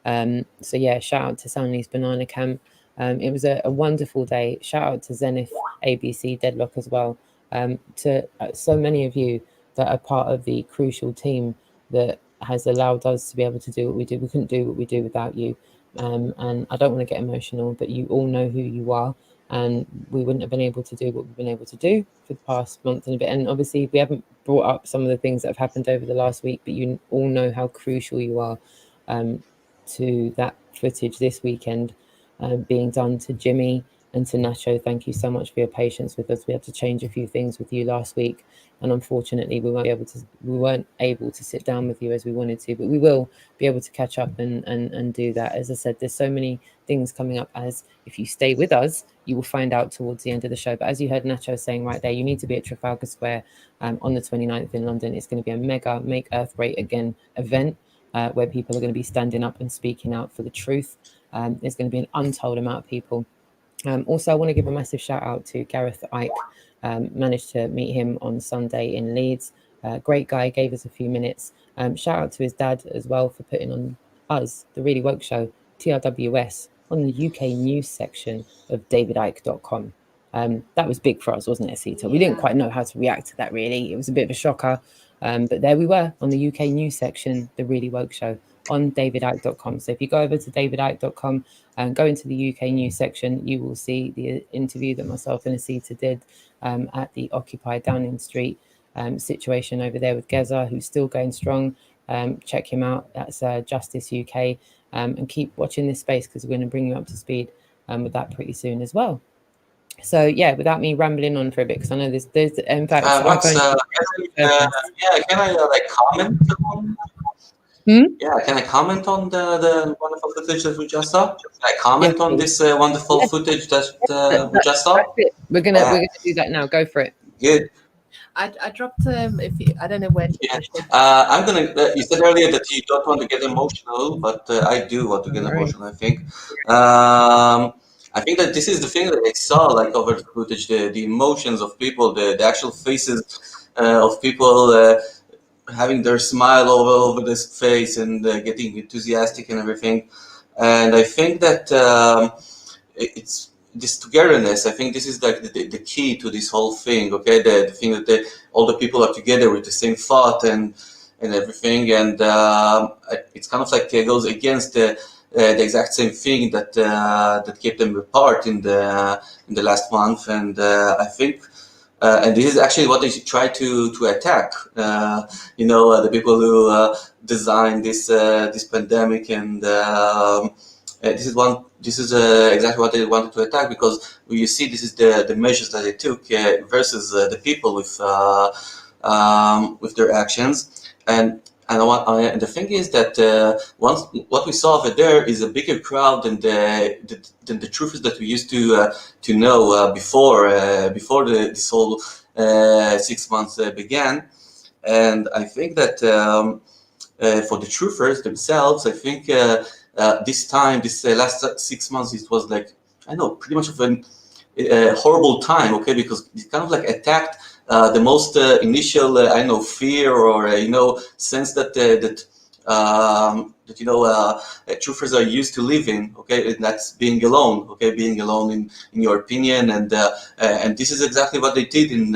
Speaker 1: So yeah, shout out to Soundly's Banana Camp. It was a wonderful day. Shout out to Zenith, ABC, Deadlock as well. To so many of you that are part of the crucial team that has allowed us to be able to do what we do. We couldn't do what we do without you. And I don't want to get emotional, but you all know who you are, and we wouldn't have been able to do what we've been able to do for the past month and a bit. And obviously we haven't brought up some of the things that have happened over the last week, but you all know how crucial you are to that footage this weekend being done. To Jimmy and to Nacho, thank you so much for your patience with us. We had to change a few things with you last week, and unfortunately we weren't able to sit down with you as we wanted to, but we will be able to catch up and do that. As I said, there's so many things coming up, as if you stay with us you will find out towards the end of the show. But as you heard Nacho saying right there, you need to be at Trafalgar Square on the 29th in London. It's going to be a mega Make Earth Great Again event where people are going to be standing up and speaking out for the truth. There's going to be an untold amount of people. Also, I want to give a massive shout out to Gareth Ike. Managed to meet him on Sunday in Leeds. Great guy, gave us a few minutes. Shout out to his dad as well for putting on us, the Really Woke Show, TRWS, on the UK news section of davidike.com. That was big for us, wasn't it, ASITA? We didn't quite know how to react to that, really. It was a bit of a shocker. But there we were on the UK news section, the Really Woke Show, on davidike.com. So if you go over to davidike.com and go into the UK news section, you will see the interview that myself and ASITA did at the Occupy Downing Street situation over there with Geza, who's still going strong. Check him out. That's Justice UK. And keep watching this space, because we're going to bring you up to speed with that pretty soon as well. So yeah, without me rambling on for a bit, because I know there's in fact
Speaker 2: can I like comment on? Yeah, can I comment on the wonderful footage that we just saw? Can I comment on this wonderful footage that we just saw?
Speaker 1: We're gonna do that now. Go for it.
Speaker 2: Good.
Speaker 3: I dropped if you, I don't know when.
Speaker 2: Yeah. I'm gonna. You said earlier that you don't want to get emotional, but I do want to get emotional. I think. I think that this is the thing that I saw, like over the footage, the emotions of people, the actual faces of people having their smile over this face and getting enthusiastic and everything. And I think that it's this togetherness. I think this is like the key to this whole thing. Okay, the thing that all the people are together with the same thought and everything, and it's kind of like it goes against the exact same thing that that kept them apart in the last month. And I think. And this is actually what they should try to attack. The people who designed this this pandemic, and this is exactly what they wanted to attack, because you see, this is the measures that they took versus the people with their actions. And the thing is that what we saw over there is a bigger crowd than the truth is that we used to know before this whole 6 months began. And I think that for the truthers themselves, I think this time, this last 6 months, it was like, I know, pretty much of a horrible time, okay, because it kind of like attacked the most initial, fear or sense that that truthers are used to live in. Okay, and that's being alone. Okay, being alone in your opinion, and this is exactly what they did in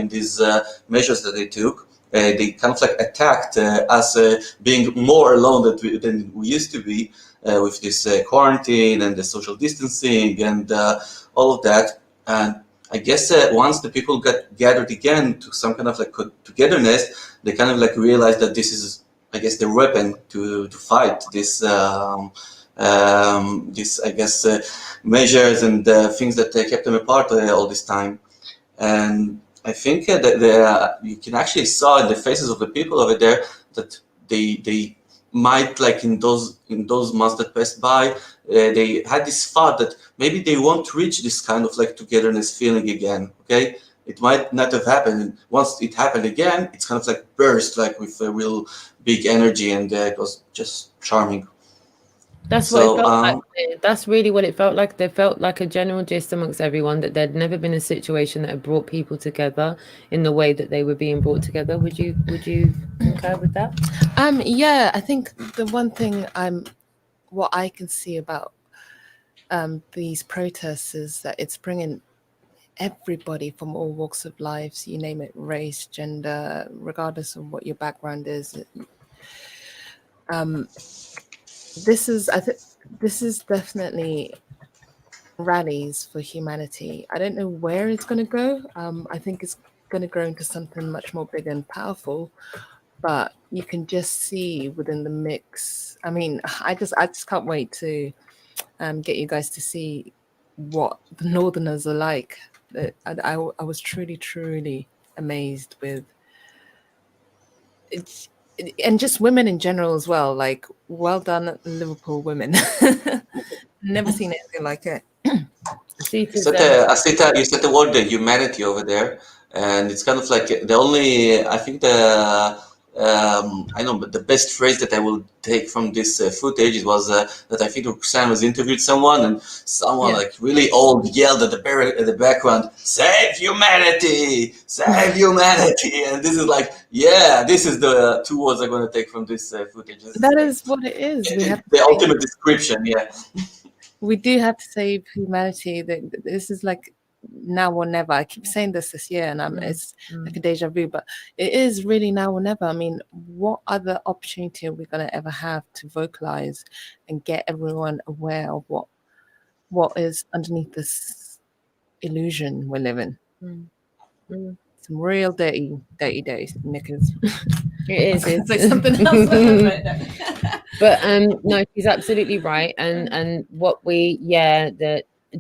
Speaker 2: these measures that they took. They kind of like attacked us being more alone than we used to be with this quarantine and the social distancing and all of that. And I guess once the people got gathered again to some kind of like togetherness, they kind of like realized that this is, I guess, their weapon to fight this I guess measures and things that kept them apart all this time. And I think that you can actually saw in the faces of the people over there that they might, like in those months that passed by, they had this thought that maybe they won't reach this kind of like togetherness feeling again. Okay, it might not have happened. Once it happened again, it's kind of like burst like with a real big energy, and it was just charming.
Speaker 1: That's what it felt like. That's really what it felt like. There felt like a general gist amongst everyone that there'd never been a situation that had brought people together in the way that they were being brought together. Would you concur with that?
Speaker 3: Yeah, I think the one thing what I can see about these protests is that it's bringing everybody from all walks of lives, you name it, race, gender, regardless of what your background is. This is definitely rallies for humanity. I don't know where it's going to go. I think it's going to grow into something much more big and powerful, but you can just see within the mix. I mean, I just can't wait to get you guys to see what the Northerners are like. I was truly amazed with it, and just women in general as well. Like, well done, Liverpool women. Never seen anything like it.
Speaker 2: You said the word humanity over there, and it's kind of like the only, I think I know, but the best phrase that I will take from this footage was that I think Roxanne was interviewed someone, and someone like really old yelled at the background, "Save humanity! Save humanity!" And this is like, yeah, this is the two words I'm going to take from this footage.
Speaker 3: That is what it is. We have
Speaker 2: the ultimate description, yeah.
Speaker 3: We do have to save humanity. This is like now or never. I keep saying this year, and it's like a deja vu, but it is really now or never. I mean, what other opportunity are we going to ever have to vocalize and get everyone aware of what is underneath this illusion we're living? Some real dirty days, knickers.
Speaker 1: It is.
Speaker 3: Say something else.
Speaker 1: But no, she's absolutely right. And what do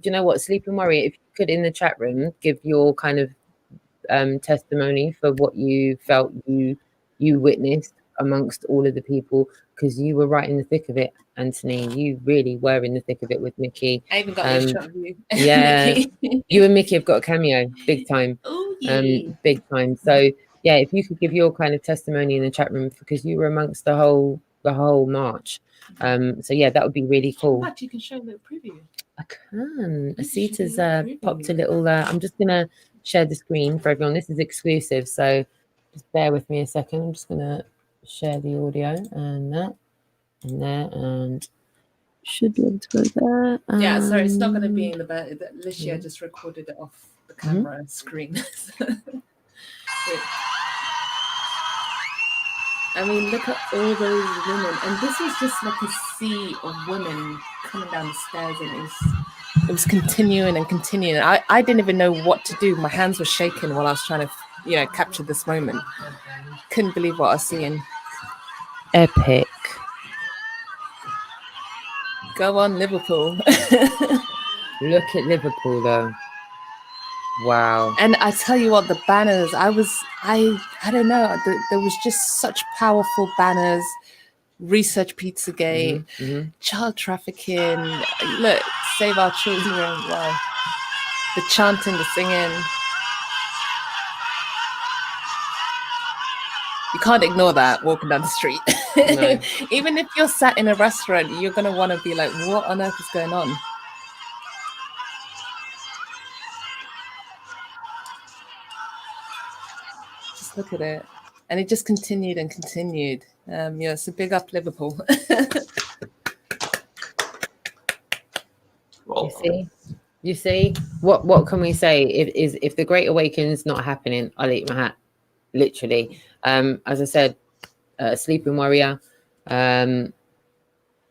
Speaker 1: you know what, Sleep and Worry, if you could in the chat room give your kind of testimony for what you felt you witnessed amongst all of the people, because you were right in the thick of it, Anthony. You really were in the thick of it with Mickey.
Speaker 3: I even got a shot of you.
Speaker 1: Yeah. You and Mickey have got a cameo, big time.
Speaker 3: Oh, yeah.
Speaker 1: Big time. So yeah, if you could give your kind of testimony in the chat room, because you were amongst the whole march. So yeah, that would be really cool.
Speaker 3: In fact, you can show the preview.
Speaker 1: I can. ASITA's popped a little. I'm just gonna share the screen for everyone. This is exclusive, so just bear with me a second. I'm just gonna share the audio and that and there, and should be able to go there.
Speaker 3: Yeah, sorry, it's not going to be in the back. Licia just recorded it off the camera screen. I mean, look at all those women, and this was just like a sea of women coming down the stairs, and it was continuing and continuing. I didn't even know what to do. My hands were shaking while I was trying to, capture this moment. Couldn't believe what I was seeing.
Speaker 1: Epic.
Speaker 3: Go on, Liverpool.
Speaker 1: Look at Liverpool, though. Wow.
Speaker 3: And I tell you what, the banners, I don't know, there was just such powerful banners. Research Pizzagate, child trafficking, look, save our children. Wow. The chanting, the singing. You can't ignore that walking down the street. No. Even if you're sat in a restaurant, you're going to want to be like, what on earth is going on? Just look at it. And it just continued and continued. Yeah, so big up Liverpool.
Speaker 1: You see, what can we say? If the Great Awakening's not happening, I'll eat my hat, literally. As I said, Sleeping Warrior.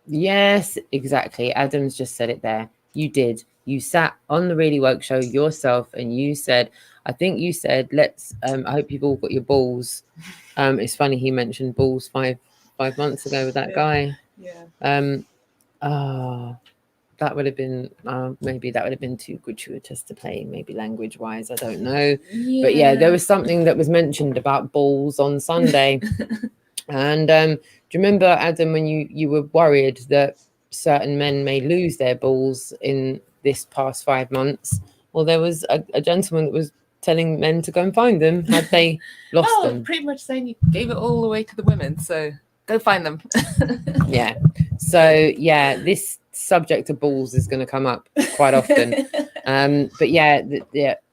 Speaker 1: Yes, exactly. Adam's just said it there. You did. You sat on the Really Woke show yourself, and you said, I think you said, let's. I hope you've all got your balls. It's funny he mentioned balls five months ago with that guy.
Speaker 3: Yeah.
Speaker 1: That would have been maybe that would have been too gratuitous to play, maybe language wise, I don't know.
Speaker 3: Yeah.
Speaker 1: But yeah, there was something that was mentioned about balls on Sunday. And do you remember, Adam, when you were worried that certain men may lose their balls in this past 5 months? Well, there was a gentleman that was telling men to go and find them had they lost them.
Speaker 3: Pretty much saying you gave it all away to the women, so go find them.
Speaker 1: Yeah. So yeah, this subject of balls is going to come up quite often. But yeah,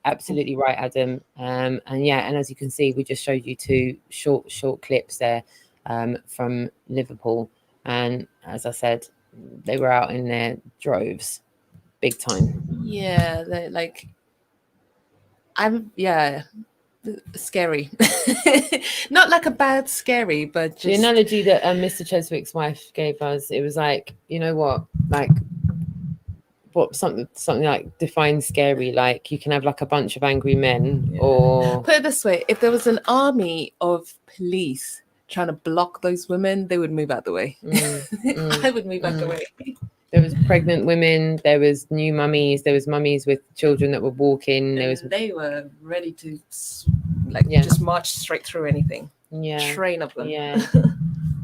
Speaker 1: absolutely right, Adam. And yeah, and as you can see, we just showed you 2 short clips there from Liverpool, and as I said, they were out in their droves, big time.
Speaker 3: Yeah, they're like, scary. Not like a bad scary, but just
Speaker 1: the analogy that Mr. Cheswick's wife gave us, it was like, you know what something like define scary, like you can have like a bunch of angry men, or
Speaker 3: put it this way, if there was an army of police trying to block those women, they would move out the way. I would move out the way.
Speaker 1: There was pregnant women, there was new mummies, there was mummies with children that were walking,
Speaker 3: They were ready to just march straight through anything. Train of them.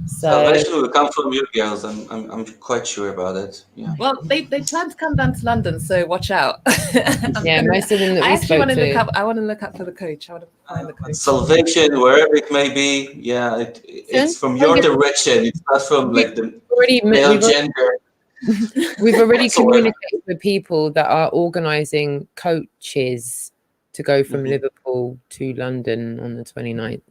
Speaker 1: So
Speaker 2: salvation will come from you girls. I'm quite sure about it. Yeah.
Speaker 3: Well, they plan to come down to London, so watch out.
Speaker 1: Most of them that
Speaker 3: I
Speaker 1: we
Speaker 3: actually
Speaker 1: spoke
Speaker 3: want to
Speaker 1: to.
Speaker 3: look up. I want to look up for the coach. I want to find the coach.
Speaker 2: Salvation, wherever it may be, it's from your direction. It's not from like the male gender.
Speaker 1: We've already communicated with people that are organising coaches to go from Liverpool to London on the 29th.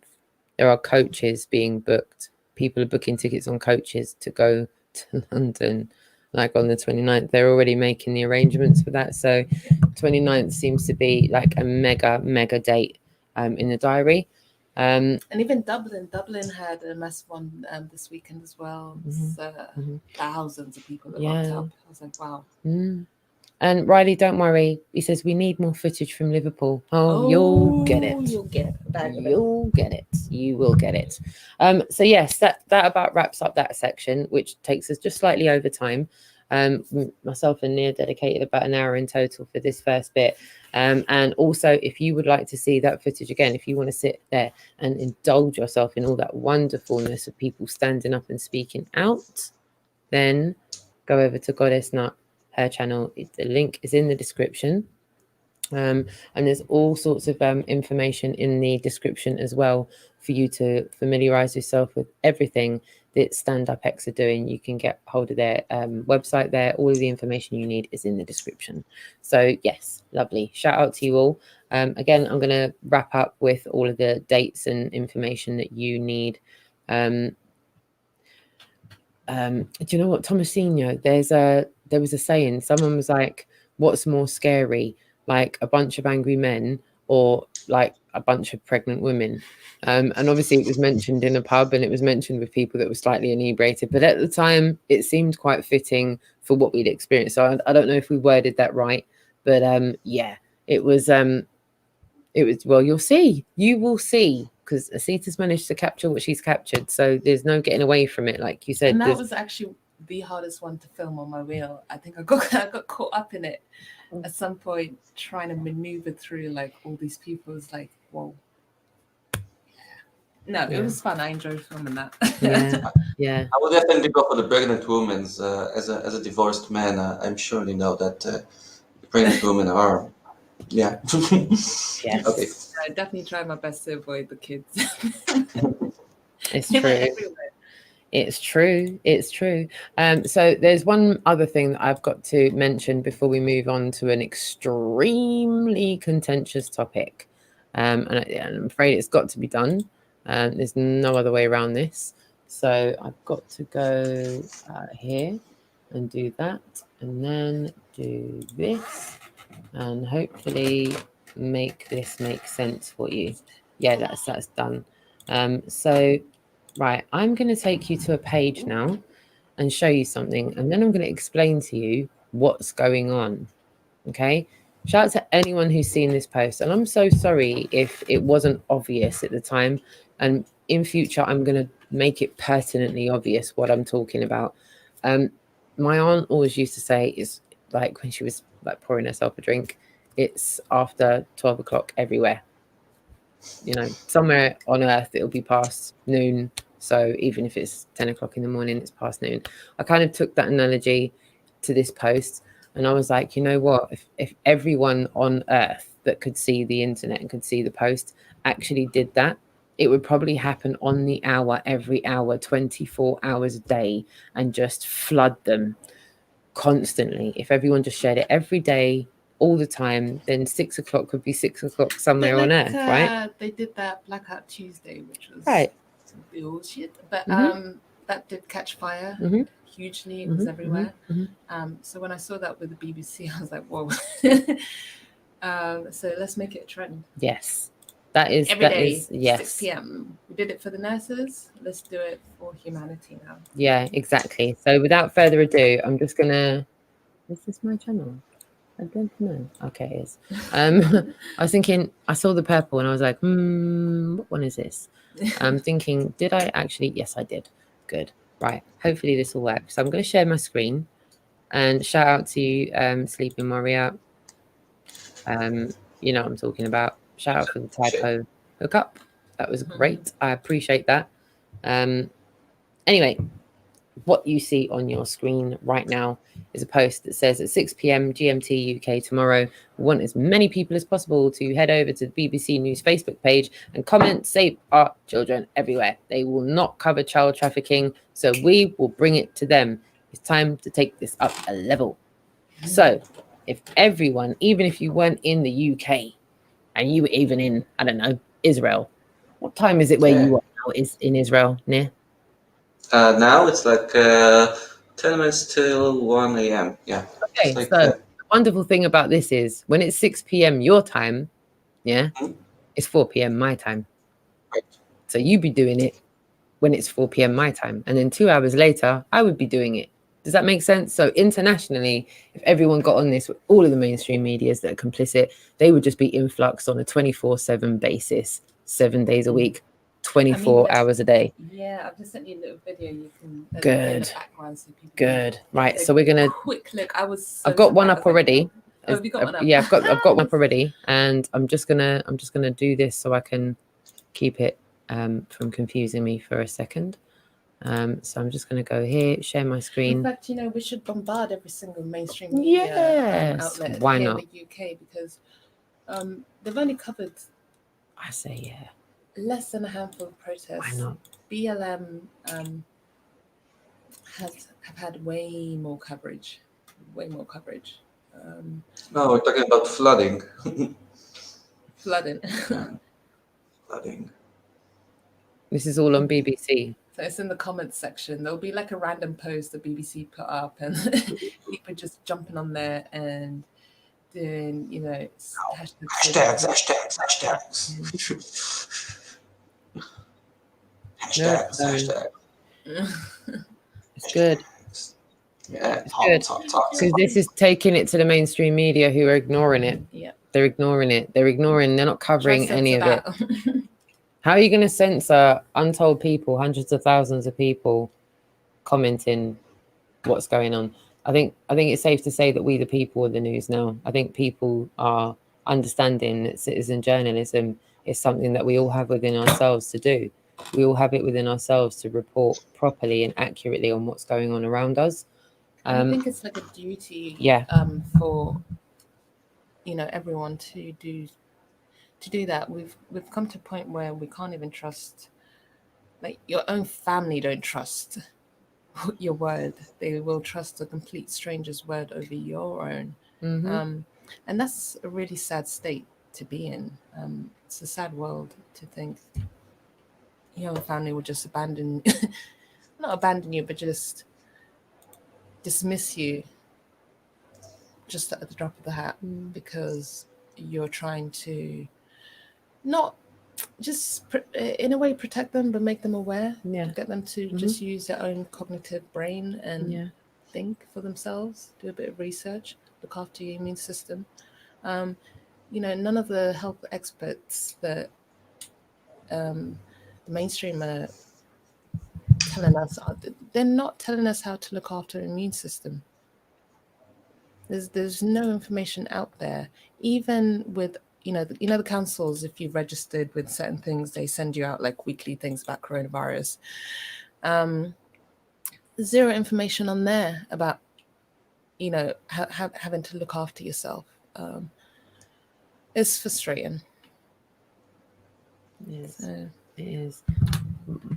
Speaker 1: There are coaches being booked. People are booking tickets on coaches to go to London, like on the 29th. They're already making the arrangements for that. So 29th seems to be like a mega date in the diary.
Speaker 3: And even Dublin had a massive one this weekend as well. Thousands of people that rocked up. I was like, wow.
Speaker 1: And Riley, don't worry. He says we need more footage from Liverpool. You'll get it.
Speaker 3: You'll get it.
Speaker 1: You'll get it. You will get it. So yes, that about wraps up that section, which takes us just slightly over time. Myself and Nia dedicated about an hour in total for this first bit. And also, if you would like to see that footage again, if you want to sit there and indulge yourself in all that wonderfulness of people standing up and speaking out, then go over to Goddess Nut, her channel. The link is in the description. And there's all sorts of information in the description as well for you to familiarize yourself with everything that Stand Up X are doing. You can get hold of their website there. All of the information you need is in the description. So yes, lovely. Shout out to you all. Again, I'm going to wrap up with all of the dates and information that you need. Do you know what, Tomasino? There was a saying. Someone was like, "What's more scary, like a bunch of angry men or like a bunch of pregnant women?" And obviously, it was mentioned in a pub, and it was mentioned with people that were slightly inebriated. But at the time, it seemed quite fitting for what we'd experienced. So I don't know if we worded that right, but yeah, it was. Well, you'll see. You will see. Because ASITA's managed to capture what she's captured, so there's no getting away from it, like you said.
Speaker 3: And that was actually the hardest one to film on my reel. I think I got caught up in it at some point, trying to maneuver through like all these people. It's like, whoa. No, it was fun. I enjoyed filming that.
Speaker 1: Yeah.
Speaker 2: I would definitely go for the pregnant women. As a divorced man, I'm sure you know that pregnant women are. Yeah.
Speaker 1: Yes.
Speaker 2: Okay.
Speaker 3: I definitely try my best to avoid the kids.
Speaker 1: It's true. It's true. It's true. So there's one other thing that I've got to mention before we move on to an extremely contentious topic. And I'm afraid it's got to be done. There's no other way around this. So I've got to go here and do that, and then do this, and hopefully make this make sense for you. Yeah, that's done. So right, I'm going to take you to a page now and show you something, and then I'm going to explain to you what's going on. Okay, shout out to anyone who's seen this post, and I'm so sorry if it wasn't obvious at the time, and in future I'm going to make it pertinently obvious what I'm talking about. My aunt always used to say, is like when she was like pouring herself a drink, it's after 12 o'clock everywhere. You know, somewhere on earth it'll be past noon, so even if it's 10 o'clock in the morning, it's past noon. I kind of took that analogy to this post, and I was like, you know what, if everyone on earth that could see the internet and could see the post actually did that, it would probably happen on the hour, every hour, 24 hours a day, and just flood them constantly. If everyone just shared it every day, all the time, then 6 o'clock could be 6 o'clock somewhere on earth, right?
Speaker 3: They did that Blackout Tuesday, which was
Speaker 1: right.
Speaker 3: some bullshit, but that did catch fire hugely. It was everywhere. So when I saw that with the BBC, I was like, whoa. So let's make it a trend.
Speaker 1: Yes, that is
Speaker 3: every day,
Speaker 1: 6
Speaker 3: p.m. We did it for the nurses. Let's do it for humanity now.
Speaker 1: Yeah, exactly. So without further ado, I'm just gonna. Is this my channel? I don't know. Okay, it is. I was thinking, I saw the purple and I was like, what one is this? I'm thinking, did I actually? Yes, I did. Good. Right. Hopefully this will work. So I'm going to share my screen, and shout out to you, Sleeping Warrior. You know what I'm talking about. Shout out for the typo hookup. That was great. I appreciate that. Anyway, what you see on your screen right now is a post that says at 6 p.m. GMT UK tomorrow, we want as many people as possible to head over to the BBC News Facebook page and comment, save our children everywhere. They will not cover child trafficking, so we will bring it to them. It's time to take this up a level. So if everyone, even if you weren't in the UK and you were even in, I don't know, Israel, what time is it where you are now is in Israel, Near?
Speaker 2: Now it's like 10 minutes till 1 a.m. Yeah.
Speaker 1: Okay,
Speaker 2: like,
Speaker 1: so the wonderful thing about this is when it's 6 p.m. your time, yeah, it's 4 p.m. my time.
Speaker 2: Right.
Speaker 1: So you'd be doing it when it's 4 p.m. my time. And then 2 hours later, I would be doing it. Does that make sense? So internationally, if everyone got on this with all of the mainstream medias that are complicit, they would just be influxed on a 24/7 basis, 7 days a week, 24 hours a day.
Speaker 3: Yeah, I've just sent you a little video. You can
Speaker 1: Good.
Speaker 3: in the background so people
Speaker 1: Good. Right. So we're gonna
Speaker 3: quick look.
Speaker 1: I've got one up already.
Speaker 3: Oh, have you got one up?
Speaker 1: Yeah, I've got one up already, and I'm just gonna do this so I can keep it from confusing me for a second. So I'm just gonna go here, share my screen.
Speaker 3: In fact, you know, we should bombard every single mainstream media outlet
Speaker 1: Why
Speaker 3: here
Speaker 1: not?
Speaker 3: in the UK because they've only covered.
Speaker 1: I say yeah.
Speaker 3: Less than a handful of protests.
Speaker 1: Why not?
Speaker 3: BLM have had way more coverage.
Speaker 2: no, we're talking about flooding.
Speaker 3: Flooding.
Speaker 2: Flooding.
Speaker 1: This is all on BBC.
Speaker 3: So it's in the comments section. There'll be like a random post the BBC put up and people just jumping on there and doing, you know,
Speaker 2: hashtags.
Speaker 1: It's good.
Speaker 2: Yeah,
Speaker 1: it's good. Because this is taking it to the mainstream media who are ignoring it.
Speaker 3: Yeah.
Speaker 1: They're ignoring it. They're not covering any of it. How are you going to censor untold people, hundreds of thousands of people commenting what's going on? I think it's safe to say that we the people are the news now. I think people are understanding that citizen journalism is something that we all have within ourselves to do. We all have it within ourselves to report properly and accurately on what's going on around us.
Speaker 3: I think it's like a duty for, you know, everyone to do that. We've come to a point where we can't even trust, like your own family don't trust your word. They will trust a complete stranger's word over your own. And that's a really sad state to be in. It's a sad world to think your family will just abandon, not abandon you, but just dismiss you just at the drop of the hat because you're trying to not just in a way protect them, but make them aware, get them to just use their own cognitive brain and think for themselves, do a bit of research, look after your immune system. You know, none of the health experts that the mainstream are telling us, they're not telling us how to look after our immune system. There's no information out there, even with the councils. If you've registered with certain things, they send you out like weekly things about coronavirus. Zero information on there about having to look after yourself. It's frustrating.
Speaker 1: Yes, it is.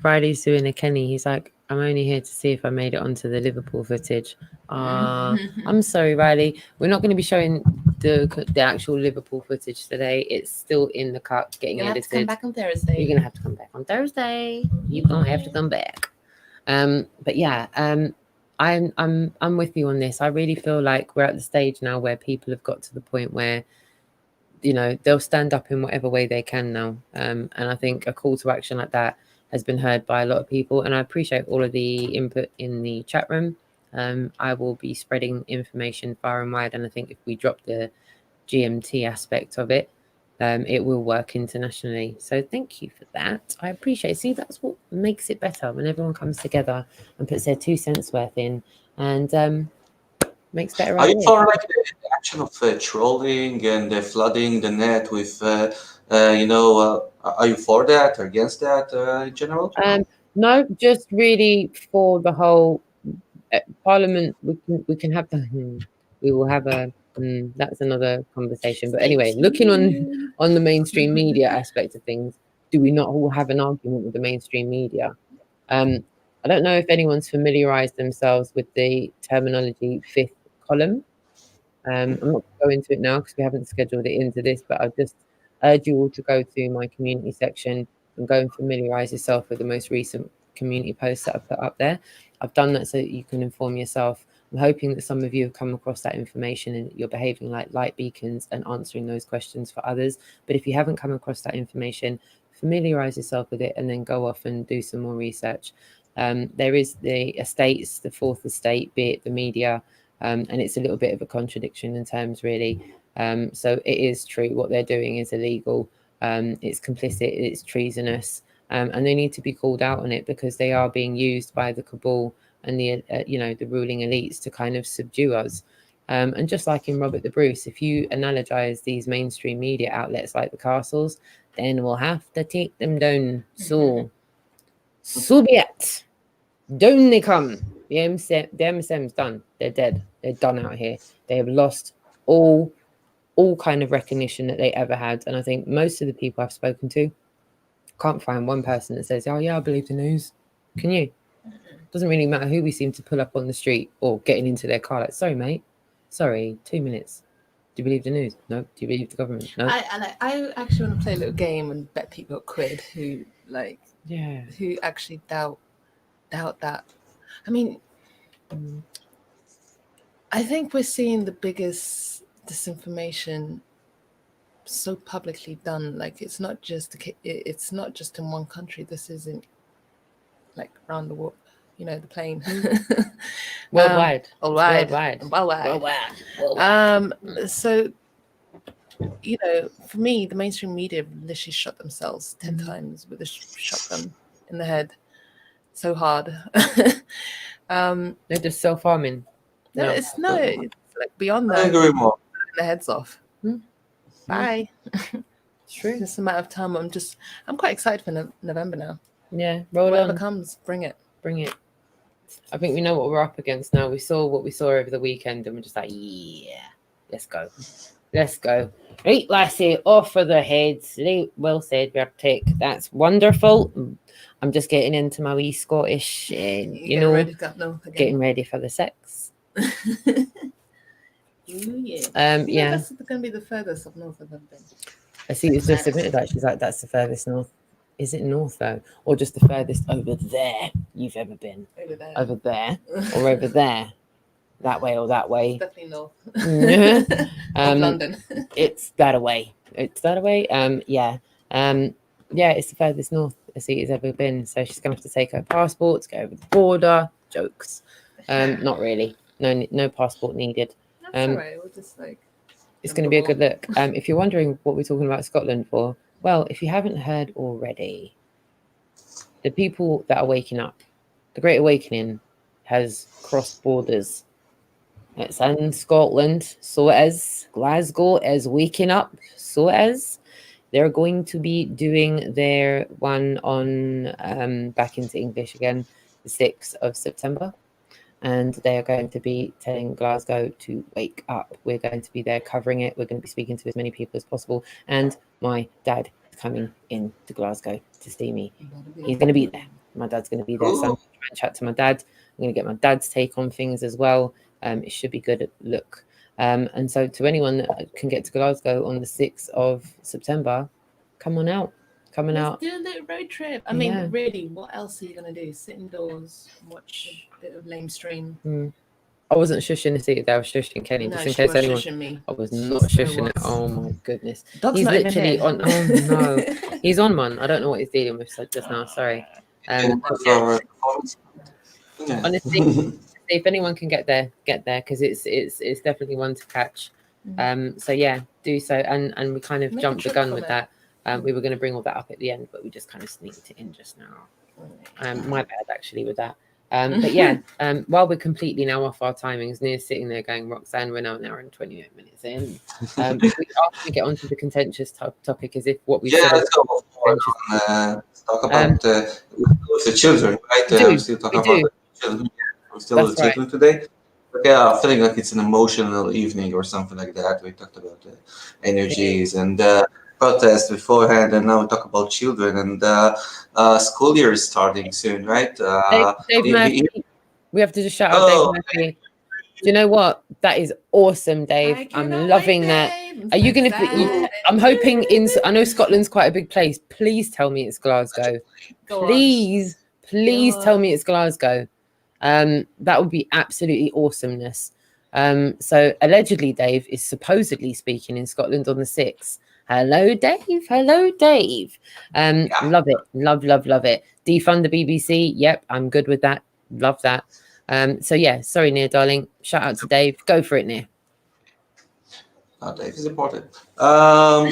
Speaker 1: Riley's doing a Kenny. He's like, I'm only here to see if I made it onto the Liverpool footage. I'm sorry, Riley. We're not going to be showing the actual Liverpool footage today. It's still in the cut getting edited.
Speaker 3: You're going to have to come back on Thursday.
Speaker 1: You're going to have to come back on Thursday. You're going to have to come back. But yeah, I'm with you on this. I really feel like we're at the stage now where people have got to the point where they'll stand up in whatever way they can now. And I think a call to action like that has been heard by a lot of people. And I appreciate all of the input in the chat room. I will be spreading information far and wide. And I think if we drop the GMT aspect of it, it will work internationally. So thank you for that. I appreciate it. See, that's what makes it better when everyone comes together and puts their 2 cents worth in and makes better
Speaker 2: Are you
Speaker 1: ideas.
Speaker 2: for like the action of trolling and flooding the net with, are you for that or against that in general?
Speaker 1: No, just really for the whole Parliament. We can have we will have a. That's another conversation. But anyway, looking on the mainstream media aspect of things, do we not all have an argument with the mainstream media? I don't know if anyone's familiarized themselves with the terminology fifth column. I'm not going to go into it now because we haven't scheduled it into this, but I'll just urge you all to go to my community section and go and familiarize yourself with the most recent community posts that I've put up there. I've done that so that you can inform yourself. I'm hoping that some of you have come across that information and you're behaving like light beacons and answering those questions for others. But if you haven't come across that information, familiarize yourself with it and then go off and do some more research. There is the estates, the fourth estate, be it the media, and it's a little bit of a contradiction in terms, really. So it is true. What they're doing is illegal. It's complicit. It's treasonous. And they need to be called out on it because they are being used by the cabal and the the ruling elites to kind of subdue us. And just like in Robert the Bruce, if you analogize these mainstream media outlets like the castles, then we'll have to take them down. So be it. Down they come. The MSM's done. They're dead. They're done out here. They have lost all kind of recognition that they ever had. And I think most of the people I've spoken to can't find one person that says, oh yeah, I believe the news. Can you? Doesn't really matter who we seem to pull up on the street or getting into their car. Like, sorry, mate. Sorry, 2 minutes. Do you believe the news? No. Do you believe the government? No.
Speaker 3: I actually want to play a little game and bet people a quid who actually doubt that. I mean, I think we're seeing the biggest disinformation so publicly done. Like it's not just in one country. This isn't like around the world. The plane.
Speaker 1: Worldwide.
Speaker 3: So, for me, the mainstream media literally shot themselves 10 times with a shotgun in the head so hard.
Speaker 1: They're just self-harming.
Speaker 3: It's like beyond that.
Speaker 2: I agree more.
Speaker 3: Their heads off. Bye.
Speaker 1: It's true.
Speaker 3: It's a matter of time. I'm quite excited for November now.
Speaker 1: Yeah, roll
Speaker 3: Whatever
Speaker 1: on.
Speaker 3: comes, bring it.
Speaker 1: Bring it. I think we know what we're up against now. We saw what we saw over the weekend and we're just like, yeah, let's go. Let's go. Right, lassie, off for the heads. Well said, Bertic. That's wonderful. I'm just getting into my wee Scottish, getting ready for the sex.
Speaker 3: Yeah.
Speaker 1: That's
Speaker 3: going to be the furthest up north I've ever been.
Speaker 1: I see it's just admitted that. She's like, that's the furthest north. Is it north though, or just the furthest over there you've ever been? Over there, or over there, that way or that way.
Speaker 3: Definitely north.
Speaker 1: Of
Speaker 3: London.
Speaker 1: It's that away. It's that away. Yeah. Yeah, it's the furthest north ASITA's ever been. So she's gonna have to take her passport to go over the border. Jokes. Not really. No passport needed.
Speaker 3: That's all right. We'll just like.
Speaker 1: It's going to be a good look. If you're wondering what we're talking about Scotland for, well, if you haven't heard already, the people that are waking up, the Great Awakening has crossed borders. It's in Scotland, so as Glasgow is waking up, so as they're going to be doing their one on back into English again, the 6th of September. And they are going to be telling Glasgow to wake up. We're going to be there covering it. We're going to be speaking to as many people as possible. And my dad is coming in to Glasgow to see me. He's going to be there. My dad's going to be there. So I'm going to try and chat to my dad. I'm going to get my dad's take on things as well. It should be good look. And so to anyone that can get to Glasgow on the 6th of September, come on out. Coming out.
Speaker 3: Do a little road trip. I mean, really, what else are you going to do? Sit indoors, watch a bit of lame stream.
Speaker 1: I wasn't shushing ASITA there. I was shushing Kenny, just in case anyone. I was not shushing it. Oh my goodness.
Speaker 3: Dog's
Speaker 1: he's
Speaker 3: not even
Speaker 1: literally
Speaker 3: here.
Speaker 1: on. Oh no, he's on one. I don't know what he's dealing with just now. Sorry. Honestly, if anyone can get there because it's definitely one to catch. So yeah, do so. And we kind of jumped the gun with that. We were going to bring all that up at the end, but we just kind of sneaked it in just now. My bad, actually, with that. But yeah, while we're completely now off our timings, Near's sitting there going, Roxanne, we're now an hour and 28 minutes in. After we get onto the contentious topic, as if what we said.
Speaker 2: Let's go forward on, talk about with the children, right? We're still talking about the children. We're still with children today. But yeah, I'm feeling like it's an emotional evening or something like that. We talked about energies and protests beforehand, and now we talk about children, and school year is starting soon, right?
Speaker 1: Dave Murphy. We have to just shout out Dave Murphy. Do you know what? That is awesome, Dave. I'm loving that. Are you going to? I'm hoping I know Scotland's quite a big place. Please tell me it's Glasgow. Please tell me it's Glasgow. That would be absolutely awesomeness. So allegedly, Dave is supposedly speaking in Scotland on the 6th. Hello, Dave. Hello, Dave. Love it. Love it. Defund the BBC. Yep, I'm good with that. Love that. So yeah, sorry, Near, darling. Shout out to Dave. Go for it, Near.
Speaker 2: Dave is important. So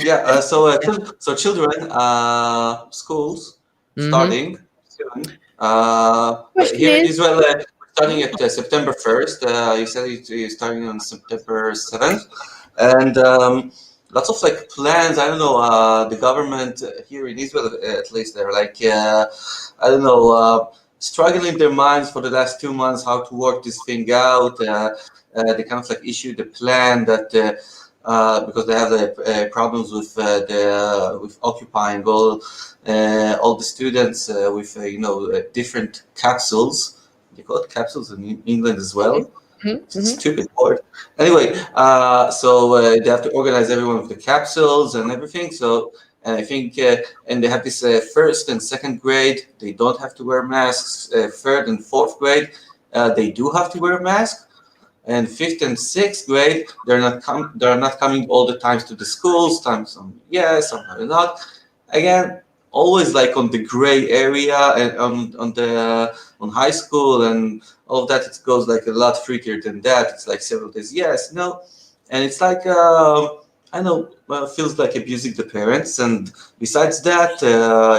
Speaker 2: children, schools starting soon. Here in Israel, we're starting at September 1st. You said you're starting on September 7th, and lots of like plans. I don't know. The government here in Israel, at least, they're like, I don't know, struggling their minds for the last 2 months how to work this thing out. They kind of like issued a plan that because they have problems with with occupying all the students with different capsules. They call it capsules in England as well. It's a stupid word. Anyway, so they have to organize everyone with the capsules and everything. So, and I think, and they have this first and second grade, they don't have to wear masks. Third and fourth grade, they do have to wear a mask. And fifth and sixth grade, they're not coming all the times to the schools. Some yes, sometimes not. Again, always like on the gray area and on high school and all of that. It goes like a lot freakier than that. It's like several days yes, no, and it's like I know, well, it feels like abusing the parents. And besides that,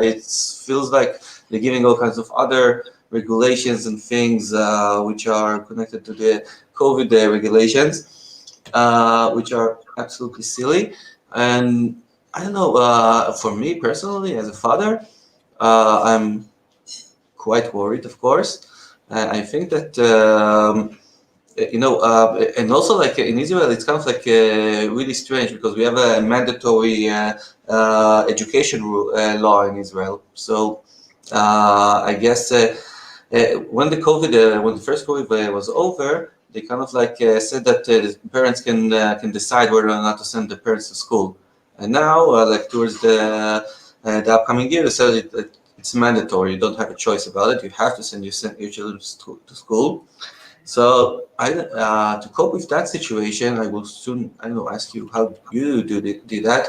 Speaker 2: it feels like they're giving all kinds of other regulations and things which are connected to the COVID regulations, which are absolutely silly. And I don't know, for me personally, as a father, I'm quite worried, of course. I think that, and also like in Israel, it's kind of like really strange because we have a mandatory education law in Israel. So I guess when the first COVID was over, they kind of like said that the parents can decide whether or not to send the parents to school. And now, like towards the the upcoming year. So it's mandatory. You don't have a choice about it. You have to send your children to school. So to cope with that situation, I will soon ask you how you do that.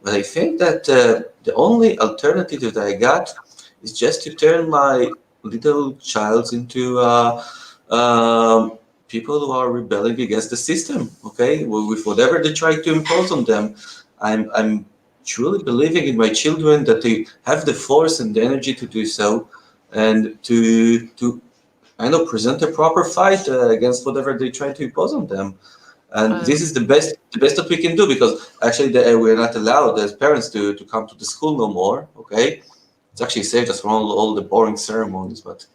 Speaker 2: But I think that the only alternative that I got is just to turn my little child into people who are rebelling against the system. Okay, with whatever they try to impose on them. I'm truly believing in my children that they have the force and the energy to do so, and to present a proper fight against whatever they try to impose on them. And this is the best that we can do, because actually we're not allowed as parents to come to the school no more. Okay, it's actually saved us from all the boring ceremonies, but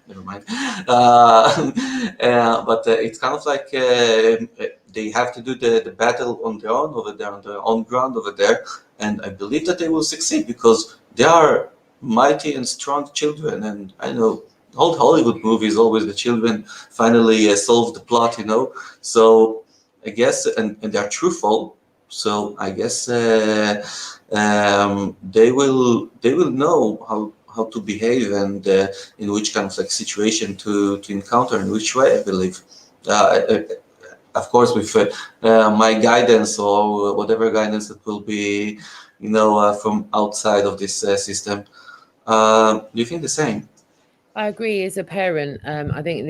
Speaker 2: never mind. But it's kind of like they have to do the battle on their own over there, on their own ground over there. And I believe that they will succeed, because they are mighty and strong children. And I know old Hollywood movies, always the children finally solve the plot, So I guess, and they are truthful. So I guess they will know how to behave, and in which kind of like situation to encounter, in which way, I believe. Of course, with my guidance or whatever guidance that will be, from outside of this system. Do you think the same?
Speaker 1: I agree. As a parent, I think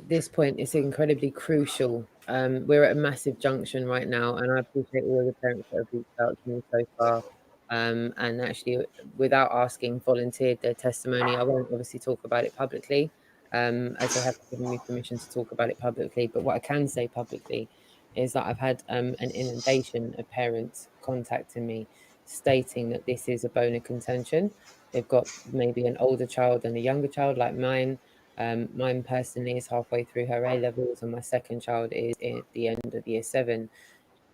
Speaker 1: this point is incredibly crucial. We're at a massive junction right now, and I appreciate all of the parents that have reached out to me so far. And actually, without asking, volunteered their testimony. I won't obviously talk about it publicly, as they haven't given me permission to talk about it publicly. But what I can say publicly is that I've had an inundation of parents contacting me, stating that this is a bone of contention. They've got maybe an older child and a younger child, like mine. Mine personally is halfway through her A levels, and my second child is at the end of year 7.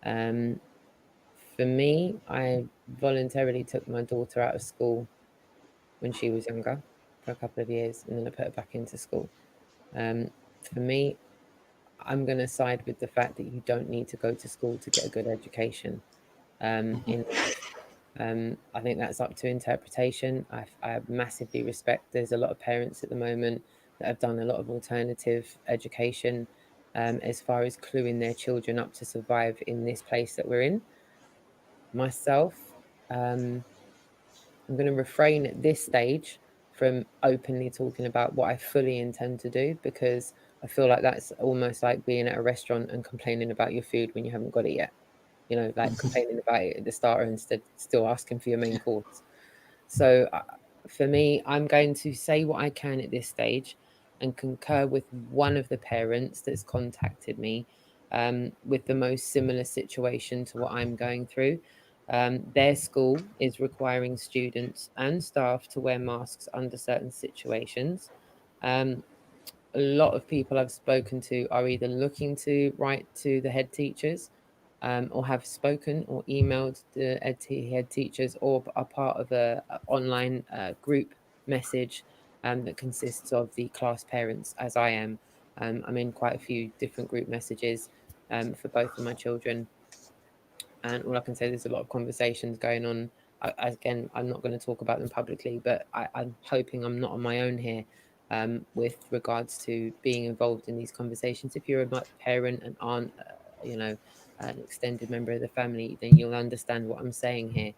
Speaker 1: For me, I voluntarily took my daughter out of school when she was younger for a couple of years, and then I put her back into school. For me, I'm going to side with the fact that you don't need to go to school to get a good education in life. I think that's up to interpretation. I massively respect there's a lot of parents at the moment that have done a lot of alternative education as far as cluing their children up to survive in this place that we're in. Myself, I'm going to refrain at this stage from openly talking about what I fully intend to do, because I feel like that's almost like being at a restaurant and complaining about your food when you haven't got it yet. Like complaining about it at the starter instead, still asking for your main course. So for me, I'm going to say what I can at this stage and concur with one of the parents that's contacted me with the most similar situation to what I'm going through. Their school is requiring students and staff to wear masks under certain situations. A lot of people I've spoken to are either looking to write to the head teachers or have spoken or emailed the head teachers, or are part of a online group message that consists of the class parents, as I am. I'm in quite a few different group messages for both of my children. And all I can say, there's a lot of conversations going on. Again, I'm not going to talk about them publicly, but I'm hoping I'm not on my own here with regards to being involved in these conversations. If you're a parent and aren't, an extended member of the family, then you'll understand what I'm saying here.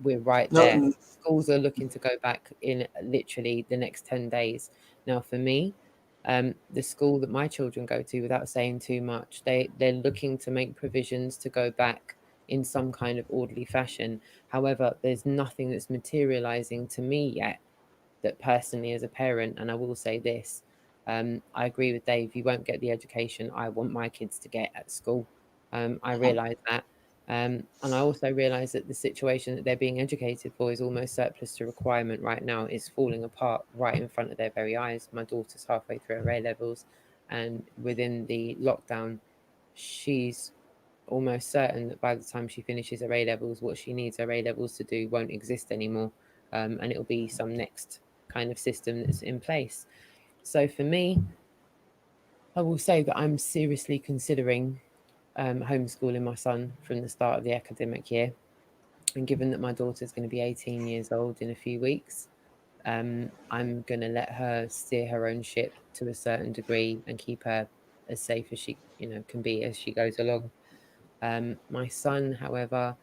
Speaker 1: We're right there. Schools are looking to go back in literally the next 10 days. Now, for me, the school that my children go to, without saying too much, they're looking to make provisions to go back in some kind of orderly fashion. However, there's nothing that's materializing to me yet that personally, as a parent, and I will say this, I agree with Dave, you won't get the education I want my kids to get at school. I realize that. And I also realize that the situation that they're being educated for is almost surplus to requirement right now. It's falling apart right in front of their very eyes. My daughter's halfway through her A levels, and within the lockdown, she's almost certain that by the time she finishes her A levels, what she needs her A levels to do won't exist anymore. And it'll be some next kind of system that's in place. So for me, I will say that I'm seriously considering homeschooling my son from the start of the academic year. And given that my daughter's going to be 18 years old in a few weeks, I'm going to let her steer her own ship to a certain degree and keep her as safe as she, can be as she goes along. My son, however,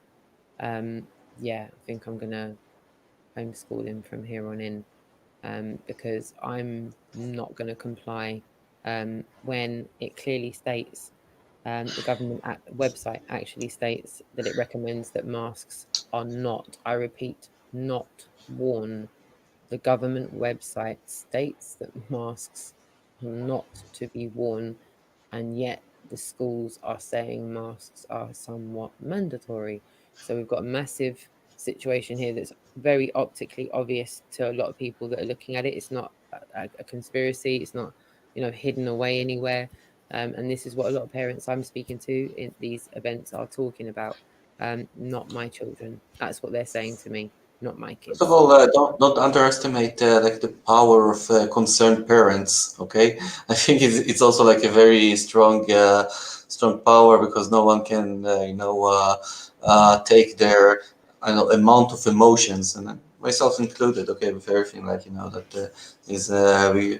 Speaker 1: I think I'm going to homeschool him from here on in, because I'm not going to comply when it clearly states, the government website actually states that it recommends that masks are not, I repeat, not worn. The government website states that masks are not to be worn, and yet the schools are saying masks are somewhat mandatory. So we've got a massive situation here that's very optically obvious to a lot of people that are looking at it. It's not a conspiracy. It's not, hidden away anywhere. And this is what a lot of parents I'm speaking to in these events are talking about. Not my children. That's what they're saying to me. Not my kids.
Speaker 2: First of all, don't underestimate like the power of concerned parents. Okay, I think it's also like a very strong power, because no one can take their amount of emotions, and myself included. Okay, with everything that is we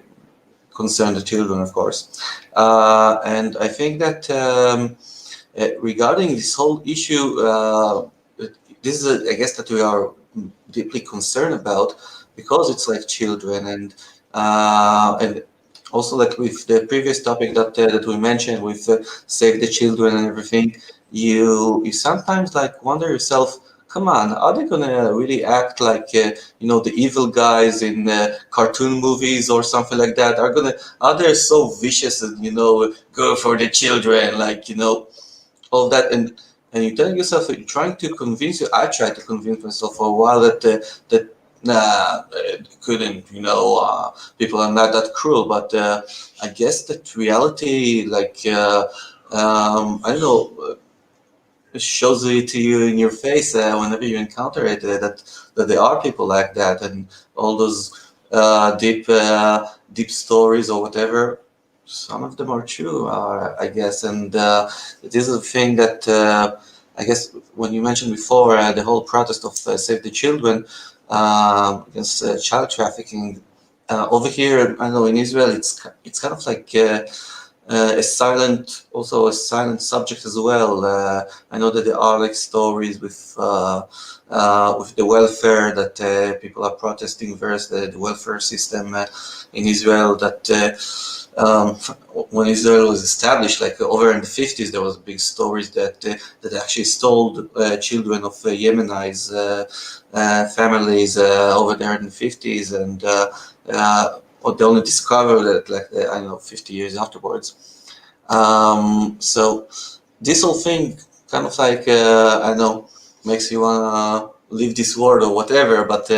Speaker 2: concern the children, of course, and I think that regarding this whole issue, this is I guess that we are deeply concerned about, because it's like children, and also like with the previous topic that we mentioned with save the children and everything, you sometimes like wonder yourself, come on, are they gonna really act like the evil guys in cartoon movies or something like that? Are they so vicious and go for the children, all that, and you're telling yourself, you're trying to convince you. I tried to convince myself for a while that couldn't, people are not that cruel. But I guess that reality, I don't know, shows it to you in your face whenever you encounter it. That there are people like that, and all those deep stories or whatever. Some of them are true, I guess, and this is a thing that I guess when you mentioned before the whole protest of Save the Children against child trafficking over here. I know in Israel it's kind of like a silent subject as well. I know that there are like stories with the welfare that people are protesting versus the welfare system in Israel. That when Israel was established, like over in the 50s, there was big stories that actually stole children of Yemenite families over there in the 50s, and they only discovered that 50 years afterwards. So this whole thing kind of like I don't know, makes you wanna leave this world or whatever. But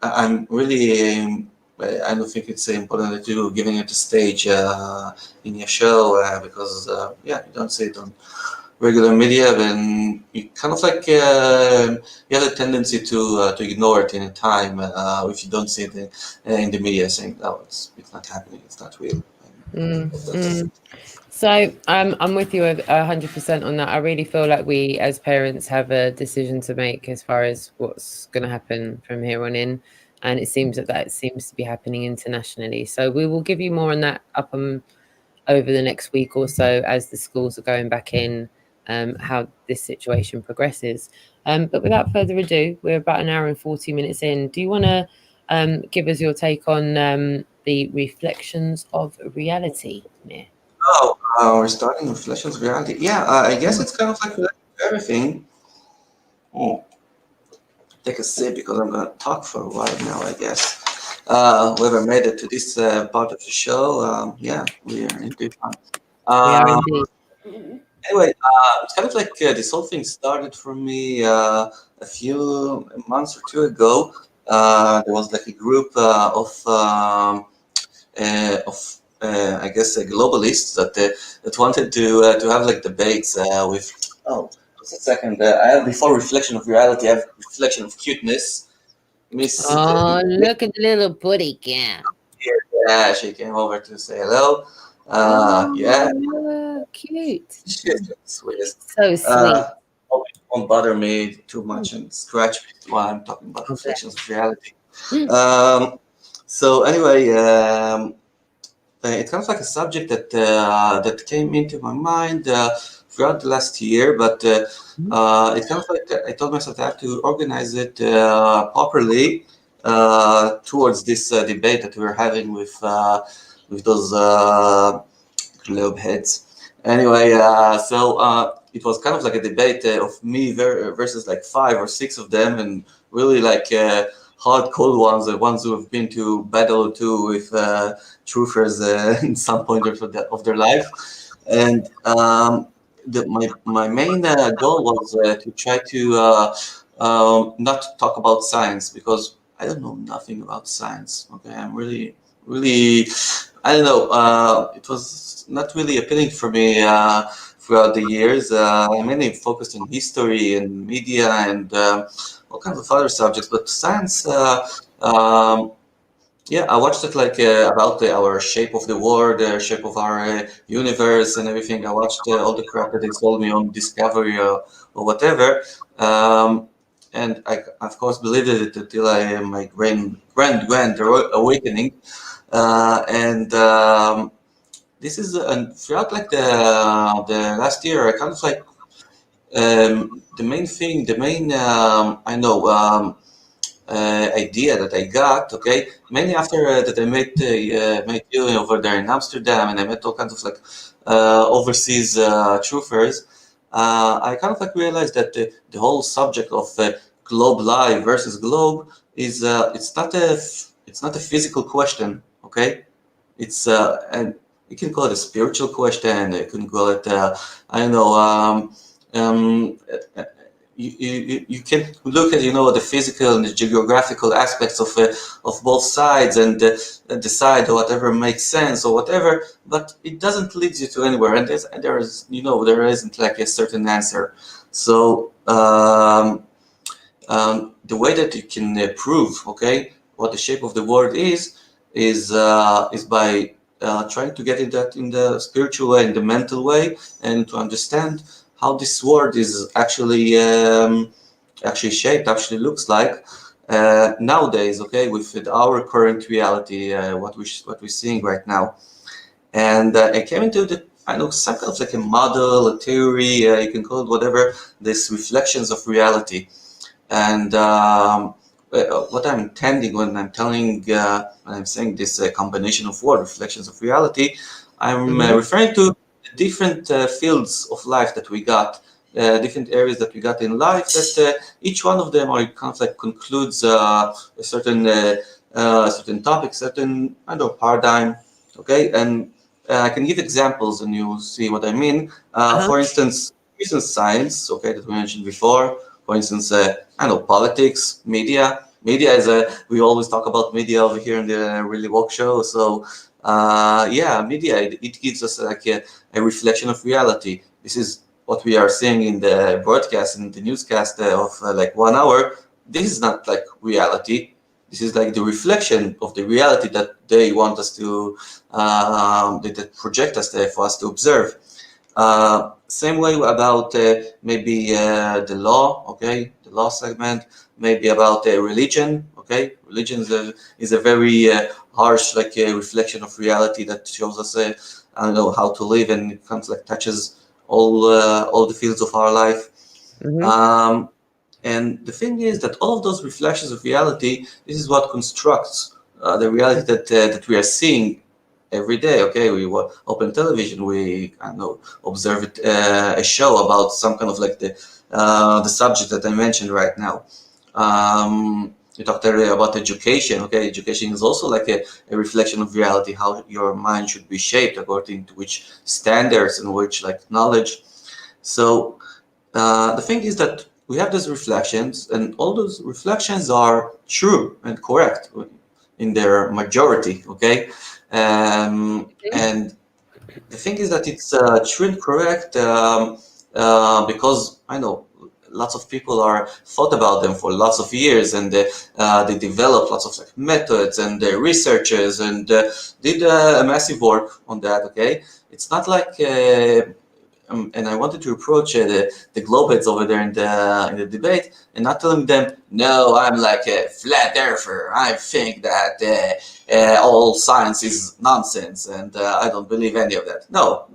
Speaker 2: I'm really I don't think it's important that you're giving it a stage in your show because you don't see it on regular media, then you kind of like you have a tendency to ignore it in a time if you don't see it in the media, saying, "No, it's not happening, it's not real."
Speaker 1: So I'm with you 100% on that. I really feel like we as parents have a decision to make as far as what's going to happen from here on in. And it seems that seems to be happening internationally. So we will give you more on that up over the next week or so as the schools are going back in, how this situation progresses. But without further ado, we're about an hour and 40 minutes in. Do you want to give us your take on the reflections of reality, Mir?
Speaker 2: Oh, we're starting reflections of reality. Yeah, I guess it's kind of like everything. Take a sip because I'm gonna talk for a while now, I guess. Whoever made it to this part of the show, we are in good fun.
Speaker 1: We are indeed.
Speaker 2: Anyway, it's kind of like this whole thing started for me a few months or two ago. There was like a group of I guess globalists that wanted to have like debates with. Oh, just a second. I have before reflection of reality. I have reflection of cuteness.
Speaker 1: Oh, look at the little booty cat.
Speaker 2: Yeah, she came over to say hello. Yeah,
Speaker 1: cute.
Speaker 2: She's the sweetest.
Speaker 1: So sweet.
Speaker 2: won't bother me too much and scratch me while I'm talking about reflections of reality. So anyway, it's kind of like a subject that that came into my mind throughout the last year, but it's kind of like I told myself I have to organize it properly towards this debate that we're having with those globe heads. Anyway, it was kind of like a debate of me versus like 5 or 6 of them, and really like hard cold ones, the ones who have been to battle too with truthers in some point of their life. And my main goal was to try to not talk about science, because I don't know nothing about science. Okay, I'm really, I don't know. It was not really appealing for me throughout the years. I mainly focused on history and media and all kinds of other subjects, but science. Yeah, I watched it like about our shape of the world, shape of our universe, and everything. I watched all the crap that they told me on Discovery or whatever, and I of course believed it until my grand awakening, and this is throughout like the last year. I kind of like the main thing, the main I know. Idea that I got, okay, mainly after that I met you over there in Amsterdam, and I met all kinds of like overseas truthers. I kind of like realized that the whole subject of globe live versus globe is it's not a physical question, okay? It's and you can call it a spiritual question. You can call it I don't know. You can look at the physical and the geographical aspects of both sides and decide whatever makes sense or whatever, but it doesn't lead you to anywhere, and there isn't like a certain answer. So the way that you can prove, okay, what the shape of the world is by trying to get in the spiritual way, in the mental way, and to understand how this world is actually shaped, actually looks like nowadays, okay, with our current reality, what we're seeing right now. And I came into some kind of like a model, a theory, you can call it whatever, this reflections of reality. And what I'm intending when I'm telling, when I'm saying this combination of words, reflections of reality, I'm referring to different fields of life that we got, different areas that we got in life, that each one of them are kind of like concludes a certain topic, certain paradigm, okay? And I can give examples and you'll see what I mean. For instance, science, okay, that we mentioned before. For instance, politics, media. Media is we always talk about media over here in the Really Walk show. So media, it gives us like a reflection of reality. This is what we are seeing in the broadcast and the newscast of like 1 hour. This is not like reality. This is like the reflection of the reality that they want us to, that project us there for us to observe. Same way about maybe the law, okay, the law segment, maybe about religion, okay. Religion is a very harsh, like a reflection of reality that shows us, I don't know, how to live, and it comes like touches all the fields of our life. And the thing is that all of those reflections of reality, this is what constructs the reality that we are seeing every day. Okay, we open television, we observe it, a show about some kind of like the subject that I mentioned right now. You talked earlier about education. Okay, education is also like a reflection of reality, how your mind should be shaped according to which standards and which like knowledge. So the thing is that we have these reflections, and all those reflections are true and correct in their majority. Okay, and the thing is that it's true and correct because I know lots of people are thought about them for lots of years, and they developed lots of like methods, and researchers, and did a massive work on that. Okay, it's not like and I wanted to approach the globeheads over there in the debate, and not telling them, no, I'm like a flat earther. I think that all science is nonsense, and I don't believe any of that. No,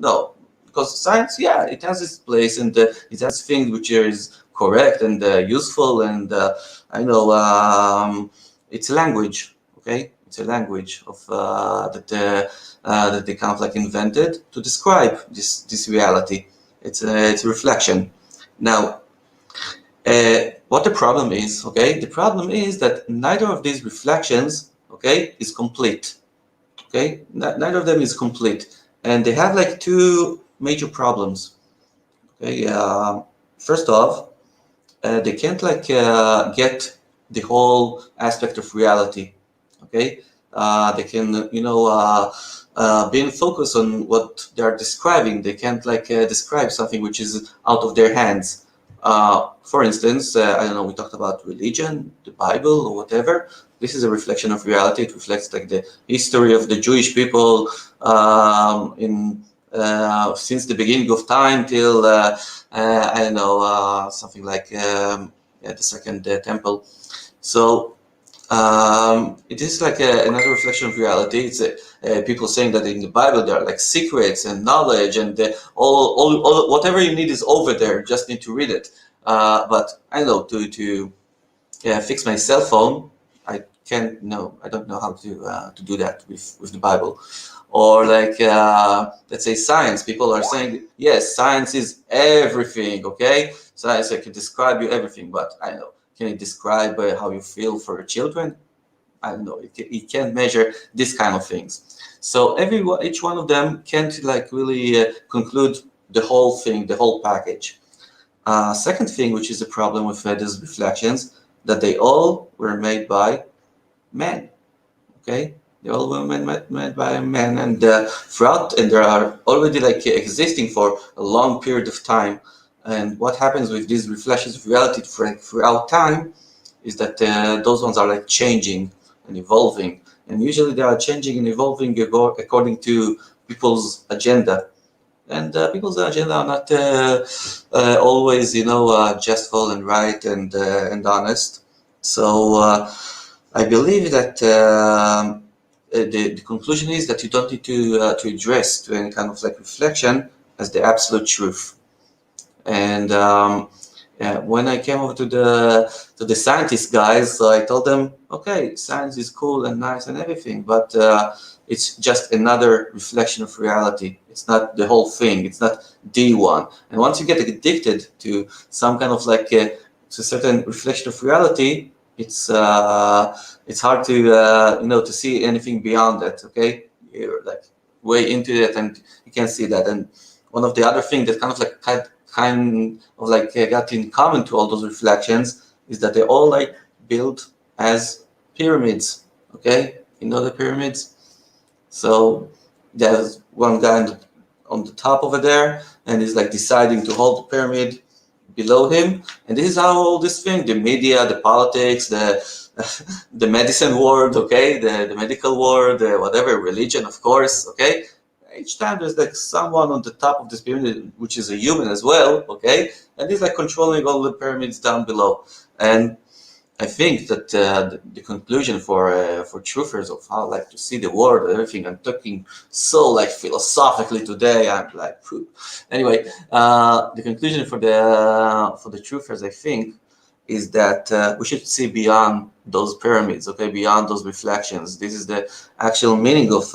Speaker 2: because science, yeah, it has its place, and it has things which is correct and useful, and I know it's a language, okay? It's a language of that they kind of like invented to describe this reality. It's a reflection. Now, what the problem is, okay? The problem is that neither of these reflections, okay, is complete. Okay, neither of them is complete, and they have like two major problems. Okay, first off, they can't like get the whole aspect of reality. Okay, they can, you know, being focused on what they are describing, they can't like describe something which is out of their hands. For instance, I don't know, we talked about religion, the Bible, or whatever. This is a reflection of reality. It reflects like the history of the Jewish people since the beginning of time till I don't know, something like the Second Temple. So it is like another reflection of reality. It's people saying that in the Bible there are like secrets and knowledge, and all whatever you need is over there. You just need to read it. But I know to fix my cell phone, I can't. No, I don't know how to do that with the Bible. Or like let's say science. People are saying yes, science is everything. Okay, science can describe you everything, but I know. Can it describe how you feel for your children? I don't know. It can't measure this kind of things. So each one of them can't like really conclude the whole thing, the whole package. Second thing, which is a problem with these reflections, that they all were made by men. Okay, they all were made by men, and throughout, and they are already like existing for a long period of time. And what happens with these reflections of reality throughout time is that those ones are like changing and evolving. And usually they are changing and evolving according to people's agenda. And people's agenda are not always, you know, justful and right and honest. So I believe that the conclusion is that you don't need to address to any kind of like reflection as the absolute truth. And when I came over to the scientist guys, so I told them, okay, science is cool and nice and everything, but it's just another reflection of reality. It's not the whole thing. It's not the one. And once you get addicted to some kind of like to a certain reflection of reality, it's hard to you know, to see anything beyond that. Okay, you're like way into it and you can't see that. And one of the other things that kind of like got in common to all those reflections is that they're all like built as pyramids. Okay, you know the pyramids. So there's one guy on the top over there, and he's like deciding to hold the pyramid below him. And this is how all this thing, the media, the politics, the medicine world, okay, the medical world, whatever, religion, of course, okay. Each time there's like someone on the top of this pyramid, which is a human as well, okay, and he's like controlling all the pyramids down below. And I think that the conclusion for truthers of how like to see the world and everything, I'm talking so like philosophically today, I'm like, phew. Anyway, the conclusion for the truthers, I think, is that we should see beyond those pyramids, okay, beyond those reflections. This is the actual meaning of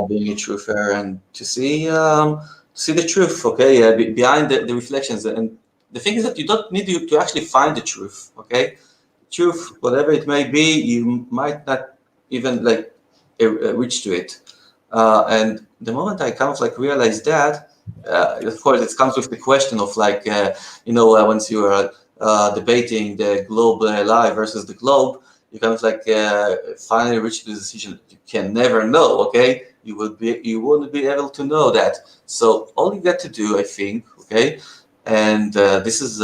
Speaker 2: being a truther, and to see the truth, okay, behind the reflections. And the thing is that you don't need to actually find the truth, okay? Truth, whatever it may be, you might not even like reach to it. And the moment I kind of like realized that, of course, it comes with the question of like, you know, once you are debating the globe live versus the globe, you kind of like finally reach the decision that you can never know, okay? You wouldn't be able to know that. So all you got to do, I think, okay, and this is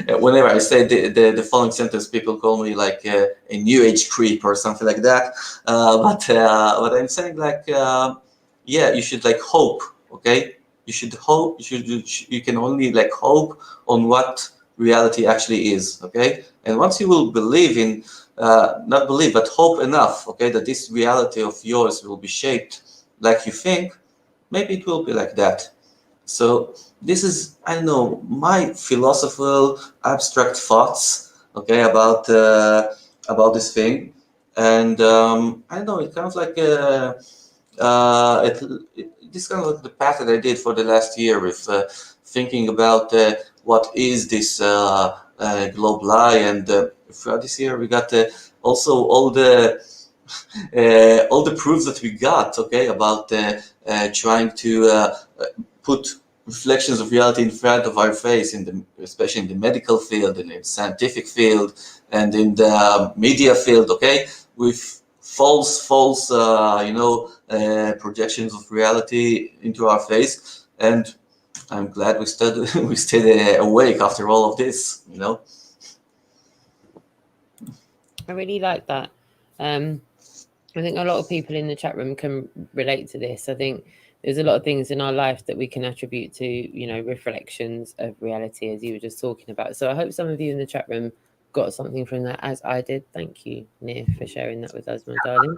Speaker 2: whenever I say the following sentence, people call me like a new age creep or something like that. But I'm saying like, yeah, you should like hope, okay? You should hope. You can only like hope on what reality actually is. Okay, and once you will believe in, not believe, but hope enough. Okay, that this reality of yours will be shaped like you think. Maybe it will be like that. So this is, I don't know, my philosophical abstract thoughts. Okay, about this thing, and I don't know. It kind of like this kind of like the path that I did for the last year with thinking about what is this global eye, and throughout this year we got also all the proofs that we got, okay, about trying to put reflections of reality in front of our face, especially in the medical field, and in the scientific field, and in the media field, okay, with false projections of reality into our face. And I'm glad we stayed awake after all of this,
Speaker 1: I really like that. I think a lot of people in the chat room can relate to this. I think there's a lot of things in our life that we can attribute to, reflections of reality, as you were just talking about. So I hope some of you in the chat room got something from that, as I did. Thank you, Nia, for sharing that with us, my darling.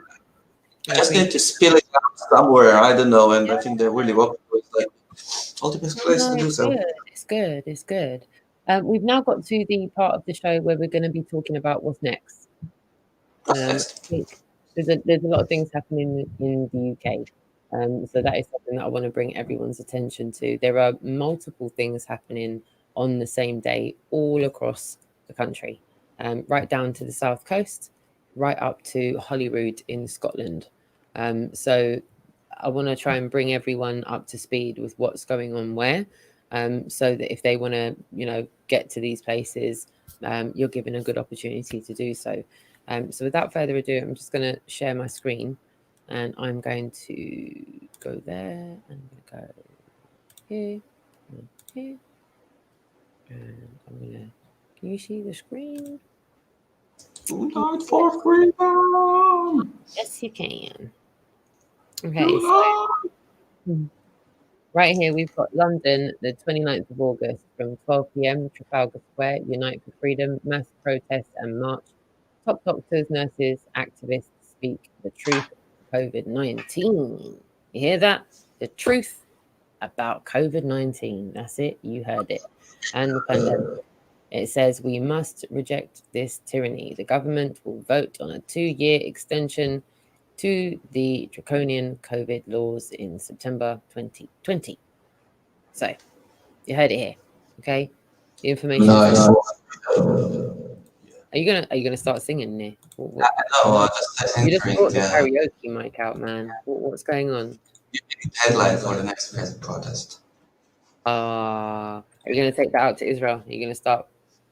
Speaker 2: I just need to spill it out somewhere. I don't know, and I think they're really welcome. It's like all the best place to do so.
Speaker 1: It's good. We've now got to the part of the show where we're going to be talking about what's next. I think there's a lot of things happening in the UK. So that is something that I want to bring everyone's attention to. There are multiple things happening on the same day all across the country, right down to the south coast, right up to Holyrood in Scotland. So I want to try and bring everyone up to speed with what's going on where, so that if they want to, get to these places, you're given a good opportunity to do so. So without further ado, I'm just going to share my screen, and I'm going to go there, and I'm going to go here, and here, and I'm going to, can you see the screen?
Speaker 2: Unite for freedom!
Speaker 1: Yes, you can. Okay, so right here we've got London, the 29th of August from 12 p.m, Trafalgar Square, Unite for Freedom, mass protest and march. Top doctors, nurses, activists speak the truth of COVID-19. You hear that? The truth about COVID-19. That's it. You heard it. And the pandemic. It says we must reject this tyranny. The government will vote on a 2-year extension to the draconian COVID laws in September 2020. So you heard it here. Okay. The information.
Speaker 2: Nice.
Speaker 1: Are you gonna start singing, Nick?
Speaker 2: No,
Speaker 1: you just brought the karaoke mic out, man. What's going on?
Speaker 2: Headline for the next protest.
Speaker 1: Are you gonna take that out to Israel? You're gonna start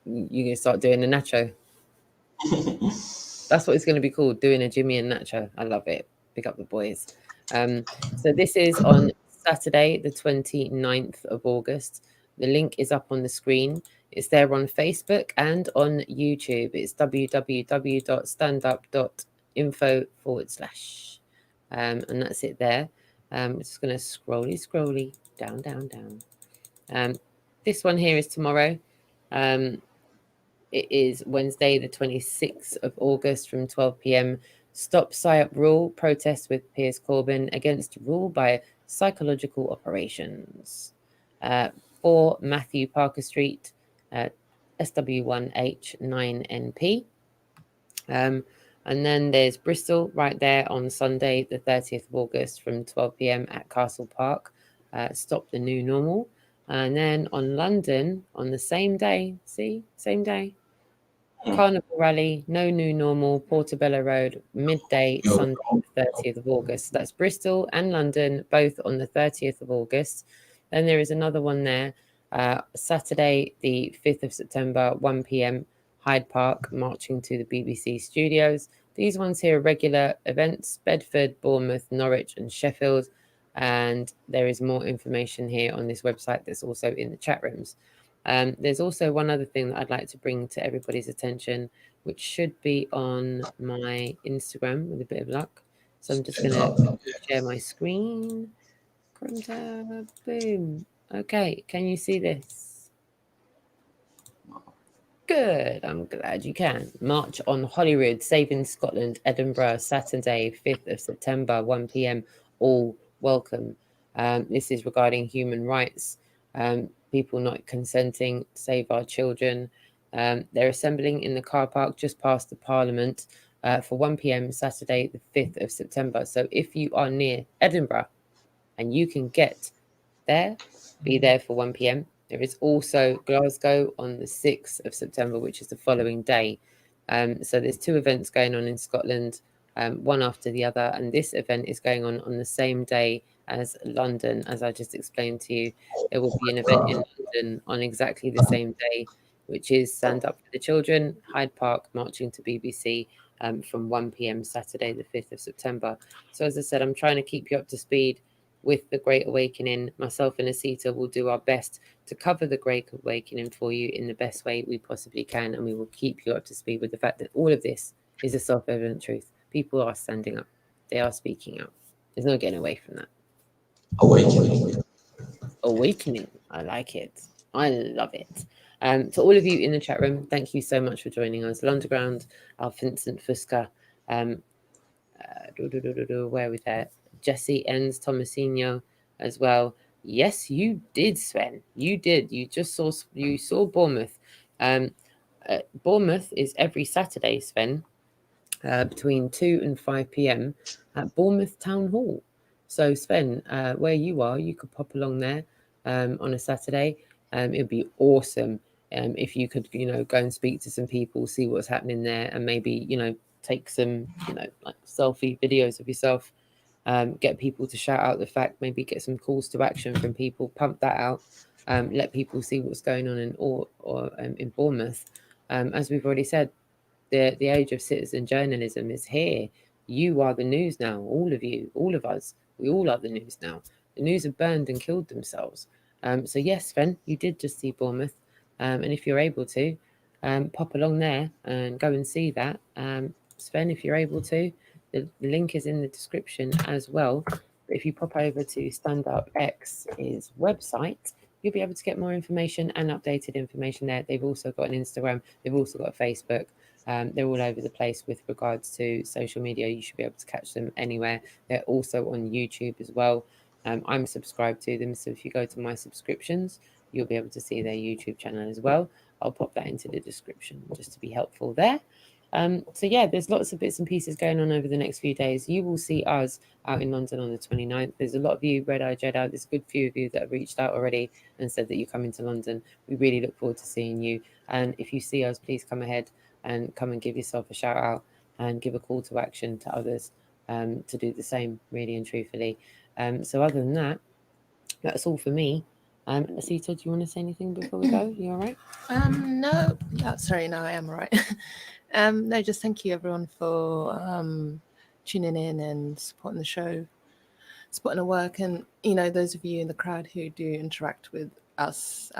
Speaker 1: doing a nacho. That's what it's gonna be called, doing a Jimmy and Nacho. I love it. Pick up the boys. So this is on Saturday, the 29th of August. The link is up on the screen. It's there on Facebook and on YouTube. It's www.standup.info/. And that's it there. I'm just going to scrolly down. This one here is tomorrow. It is Wednesday, the 26th of August from 12 p.m. Stop PSYOP Rule, protest with Piers Corbyn against rule by psychological operations. 4 Matthew Parker Street, SW1H9NP. And then there's Bristol right there on Sunday, the 30th of August from 12 p.m. at Castle Park. Stop the New Normal. And then on London, on the same day, same day, Carnival Rally, No New Normal, Portobello Road, midday, Sunday, the 30th of August. That's Bristol and London, both on the 30th of August. Then there is another one there, Saturday, the 5th of September, 1 p.m, Hyde Park, marching to the BBC studios. These ones here are regular events, Bedford, Bournemouth, Norwich and Sheffield. And there is more information here on this website that's also in the chat rooms. There's also one other thing that I'd like to bring to everybody's attention, which should be on my Instagram with a bit of luck. So I'm just going to share my screen Background tab. Boom. Okay, can you see this? Good, I'm glad you can. March on Holyrood, Saving Scotland, Edinburgh, Saturday, 5th of September, 1 p.m. All welcome. This is regarding human rights, people not consenting, save our children. They're assembling in the car park just past the Parliament for 1 p.m. Saturday, the 5th of September. So if you are near Edinburgh and you can get there, be there for 1 p.m. There is also Glasgow on the 6th of September, which is the following day. So there's 2 events going on in Scotland, one after the other. And this event is going on the same day as London. As I just explained to you, there will be an event in London on exactly the same day, which is Stand Up for the Children, Hyde Park, marching to BBC from 1 p.m. Saturday, the 5th of September. So as I said, I'm trying to keep you up to speed with the Great Awakening. Myself and ASITA will do our best to cover the Great Awakening for you in the best way we possibly can, and we will keep you up to speed with the fact that all of this is a self-evident truth. People are standing up. They are speaking out. There's no getting away from that. Awakening. I like it. I love it. To all of you in the chat room, thank you so much for joining us. Lunderground, our Vincent Fusca, where are we there? Jesse Enns, Tomasino as well. Yes, you did, Sven. You did. You just saw Bournemouth. Bournemouth is every Saturday, Sven, between 2 and 5 p.m. at Bournemouth Town Hall. So, Sven, where you are, you could pop along there on a Saturday. It'd be awesome if you could, go and speak to some people, see what's happening there, and maybe, take some, like selfie videos of yourself. Get people to shout out the fact, maybe get some calls to action from people, pump that out, let people see what's going on in Bournemouth. As we've already said, the age of citizen journalism is here. You are the news now, all of you, all of us, we all are the news now. The news have burned and killed themselves. So yes, Sven, you did just see Bournemouth. And if you're able to, pop along there and go and see that. Sven, if you're able to, the link is in the description as well. But if you pop over to Stand Up X's website, you'll be able to get more information and updated information there. They've also got an Instagram. They've also got a Facebook. They're all over the place with regards to social media. You should be able to catch them anywhere. They're also on YouTube as well. I'm subscribed to them. So if you go to my subscriptions, you'll be able to see their YouTube channel as well. I'll pop that into the description just to be helpful there. So yeah, there's lots of bits and pieces going on over the next few days. You will see us out in London on the 29th. There's a lot of you, Red Eye Jedi, there's a good few of you that have reached out already and said that you're coming to London. We really look forward to seeing you. And if you see us, please come ahead and come and give yourself a shout out and give a call to action to others to do the same, really and truthfully. So other than that, that's all for me. ASITA, do you want to say anything before we go? You all right?
Speaker 3: No. Yeah, sorry, no, I am all right. No, just thank you everyone for tuning in and supporting the show, supporting the work, and those of you in the crowd who do interact with us,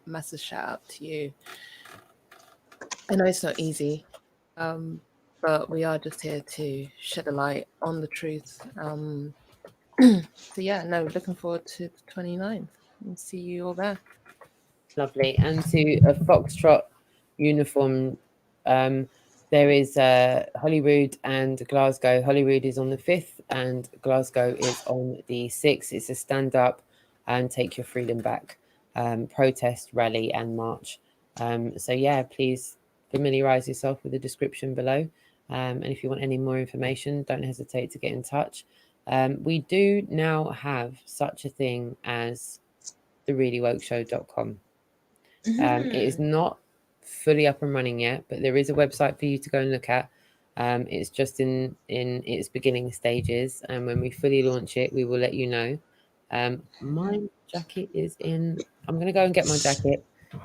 Speaker 3: massive shout out to you. I know it's not easy, but we are just here to shed a light on the truth. So yeah, no, looking forward to the 29th and see you all there.
Speaker 1: Lovely. And to a Foxtrot uniform, there is Holyrood and Glasgow. Holyrood is on the 5th and Glasgow is on the 6th. It's a stand up and take your freedom back protest, rally and march. So yeah, please familiarize yourself with the description below. And if you want any more information, don't hesitate to get in touch. We do now have such a thing as thereallywokeshow.com. It is not fully up and running yet, but there is a website for you to go and look at. It's just in its beginning stages, and when we fully launch it, we will let you know. My jacket is in. I'm going to go and get my jacket.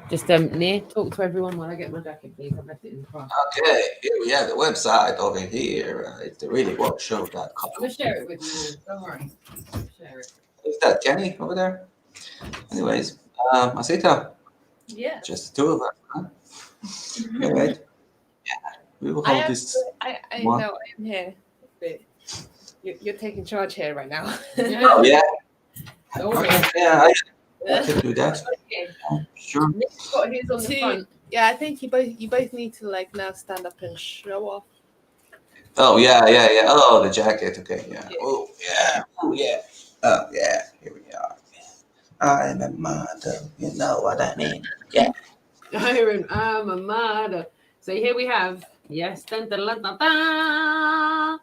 Speaker 1: Just Nia, talk to everyone while I get my jacket, please. I've left it in the car.
Speaker 2: Okay, here we have the website over here. It's thereallywokshow.com.
Speaker 1: I'm going to share it with you. Don't worry. Share it.
Speaker 2: Is that Kenny over there? Anyways, ASITA.
Speaker 3: Yeah.
Speaker 2: Just the two of us, huh? All right. Yeah, we will hold this.
Speaker 3: I know I'm here, but you're taking charge here right now.
Speaker 2: Oh, yeah. Okay, yeah, I can do that. Sure.
Speaker 1: Nick's got his on the front.
Speaker 3: Yeah, I think you both need to like now stand up and show off.
Speaker 2: Oh yeah, yeah, yeah. Oh, the jacket. Okay, yeah. Oh yeah. Oh yeah. Oh yeah. Here we are. I'm a mother. You know what I mean? Yeah.
Speaker 1: Iron alma mater. So here we have, yes, dun, dun, dun, dun, dun,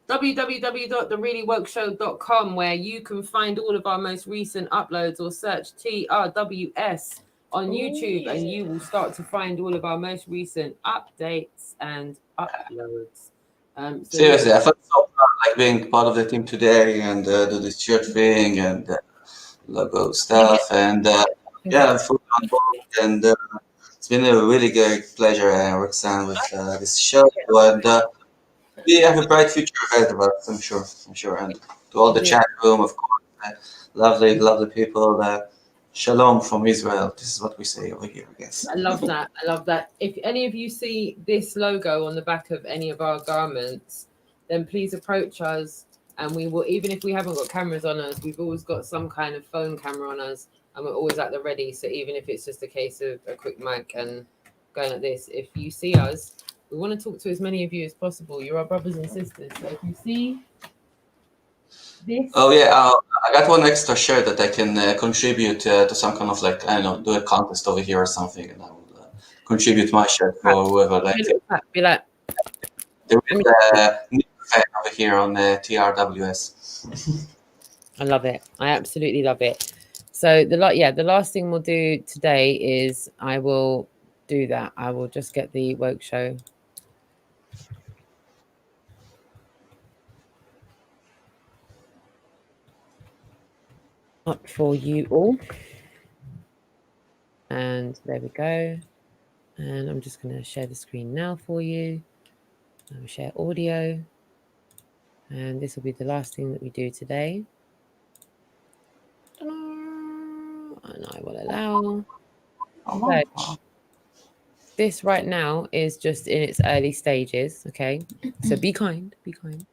Speaker 1: www.thereallyworkshow.com, where you can find all of our most recent uploads, or search TRWS on YouTube, and you will start to find all of our most recent updates and uploads. So
Speaker 2: Seriously, I felt so proud, like being part of the team today and do this shirt thing and logo stuff and yeah, food on board, and it's been a really great pleasure, Roxanne, with this show, and we have a bright future ahead of us, I'm sure, and to all the chat room, of course, lovely people, shalom from Israel. This is what we say over here, I guess.
Speaker 1: I love that. I love that. If any of you see this logo on the back of any of our garments, then please approach us, and we will, even if we haven't got cameras on us, we've always got some kind of phone camera on us, and we're always at the ready. So even if it's just a case of a quick mic and going like this, if you see us, we want to talk to as many of you as possible. You're our brothers and sisters. So if you see this.
Speaker 2: Oh yeah, I got one extra shirt that I can contribute to some kind of, like, I don't know, do a contest over here or something, and I will contribute my shirt for whoever likes it.
Speaker 1: Be like,
Speaker 2: there is a new fan over here on TRWS.
Speaker 1: I love it. I absolutely love it. So the last thing we'll do today is I will do that. I will just get the woke show up for you all. And there we go. And I'm just going to share the screen now for you. I'll share audio. And this will be the last thing that we do today. And I will allow. So, this right now is just in its early stages, okay? So be kind, be kind.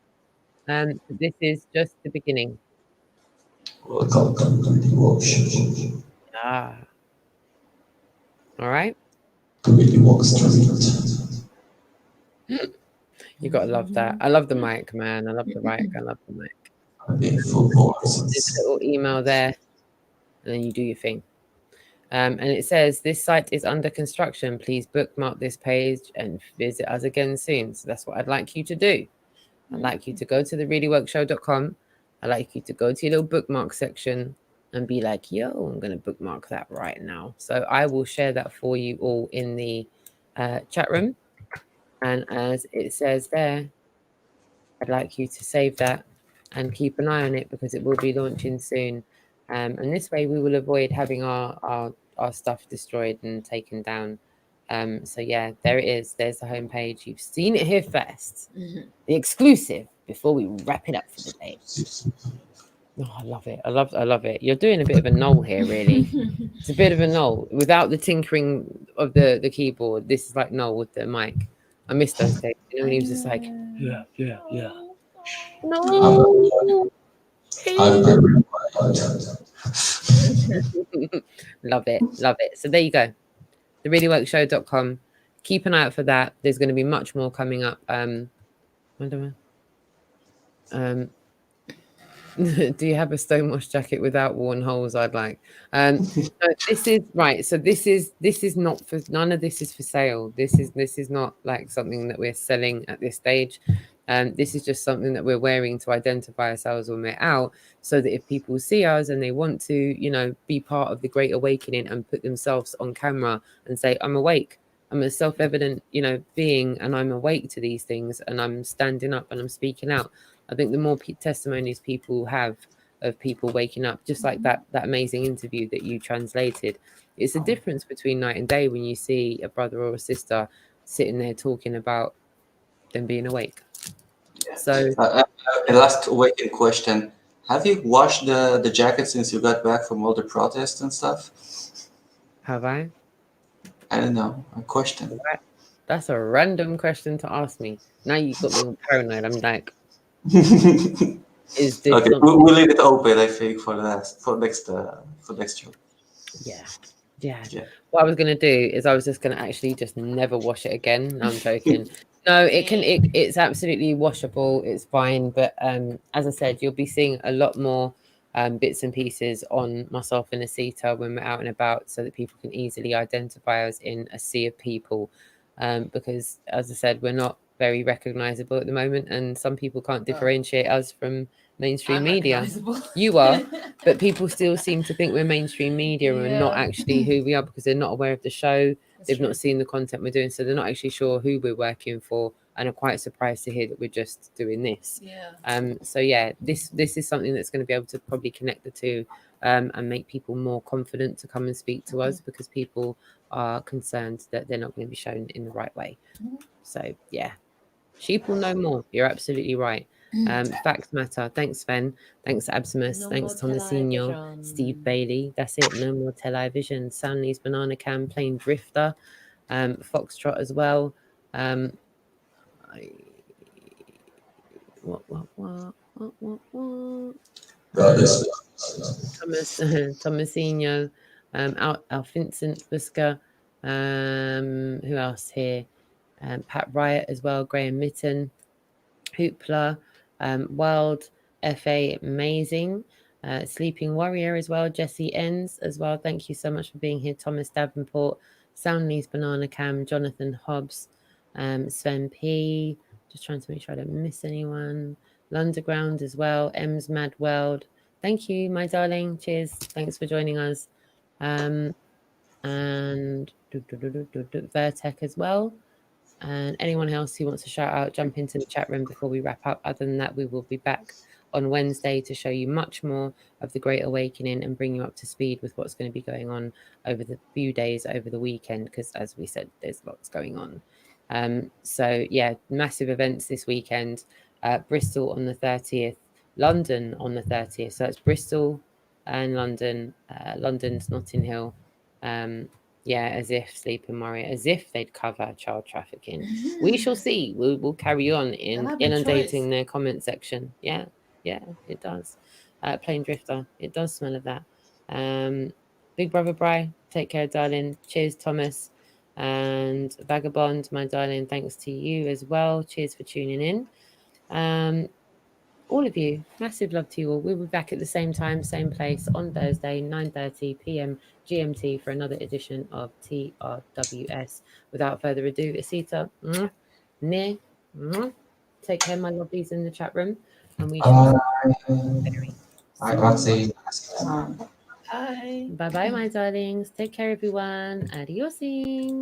Speaker 1: This is just the beginning. Ah. All right. You gotta love that. I love the mic, man. I love the mic. I love the mic. This little email there, and then you do your thing. And it says, this site is under construction. Please bookmark this page and visit us again soon. So that's what I'd like you to do. I'd like you to go to thereallyworkshow.com. I'd like you to go to your little bookmark section and be like, yo, I'm going to bookmark that right now. So I will share that for you all in the chat room. And as it says there, I'd like you to save that and keep an eye on it, because it will be launching soon. And this way we will avoid having our stuff destroyed and taken down. So yeah, there it is. There's the homepage. You've seen it here first. The exclusive before we wrap it up for the day. Oh, I love it. I love it. You're doing a bit of a null here, really. It's a bit of a null. Without the tinkering of the keyboard, this is like null with the mic. I missed those days. You know, when he was just like, yeah. No. Love it. So there you go. Thereallyworkshow.com. Keep an eye out for that. There's going to be much more coming up. Do you have a stonewash jacket without worn holes? I'd like. So this is right. So this is not for, none of this is for sale. This is not like something that we're selling at this stage. This is just something that we're wearing to identify ourselves when we're out, so that if people see us and they want to, you know, be part of the Great Awakening and put themselves on camera and say, I'm awake. I'm a self-evident, you know, being, and I'm awake to these things, and I'm standing up and I'm speaking out. I think the more testimonies people have of people waking up, just like that amazing interview that you translated, it's a difference between night and day when you see a brother or a sister sitting there talking about them being awake. So
Speaker 2: the last awakening question: have you washed the jacket since you got back from all the protests and stuff?
Speaker 1: Have I?
Speaker 2: I don't know. A question.
Speaker 1: That's a random question to ask me. Now you got me all paranoid. I'm like, is did
Speaker 2: Okay,
Speaker 1: something.
Speaker 2: we'll leave it open, I think, for next show.
Speaker 1: Yeah. What I was going to do is I was just going to actually just never wash it again. No, I'm joking. No, it's absolutely washable. It's fine. But as I said, you'll be seeing a lot more bits and pieces on myself and ASITA when we're out and about, so that people can easily identify us in a sea of people. Because as I said, we're not very recognizable at the moment, and some people can't differentiate us from mainstream media. You are, but people still seem to think we're mainstream media and not actually who we are, because they're not aware of the show. They've not seen the content we're doing, so they're not actually sure who we're working for, and are quite surprised to hear that we're just doing this. So yeah, this is something that's going to be able to probably connect the two, and make people more confident to come and speak to us, because people are concerned that they're not going to be shown in the right way. So yeah, sheep will know more. You're absolutely right. Facts matter. Thanks, Sven. Thanks, Absimus. Thanks, Tomasino. Steve Bailey. That's it. No more television. Soundly's Banana Cam. Plain Drifter. Foxtrot as well. What? Tomasino. Vincent Busker. Who else here? Pat Riot as well. Graham Mitten. Hoopla, Wild, FA, amazing. Sleeping Warrior as well. Jesse Enns as well. Thank you so much for being here. Thomas Davenport, Soundly's Banana Cam, Jonathan Hobbs, Sven P. Just trying to make sure I don't miss anyone. Lunderground as well. M's Mad World. Thank you, my darling. Cheers. Thanks for joining us. And Vertec as well. And anyone else who wants to shout out, jump into the chat room before we wrap up. Other than that, we will be back on Wednesday to show you much more of the Great Awakening and bring you up to speed with what's going to be going on over the few days over the weekend, because as we said, there's lots going on. So yeah, massive events this weekend. Bristol on the 30th, London on the 30th. So that's Bristol and London. London's Notting Hill. Yeah, as if Sleeping Warrior, as if they'd cover child trafficking. We shall see. We'll carry on in inundating their comment section. Yeah, it does. Plain Drifter, it does smell of that. Big Brother Bri, take care, darling. Cheers, Thomas. And Vagabond, my darling, thanks to you as well. Cheers for tuning in. All of you, massive love to you all. We'll be back at the same time, same place on Thursday, 9:30 p.m. GMT for another edition of TRWS. Without further ado, ASITA, take care, my lovelies in the chat room, and we shall
Speaker 16: Bye, Roxy.
Speaker 3: Bye.
Speaker 1: Bye, my darlings. Take care, everyone. Adiosing.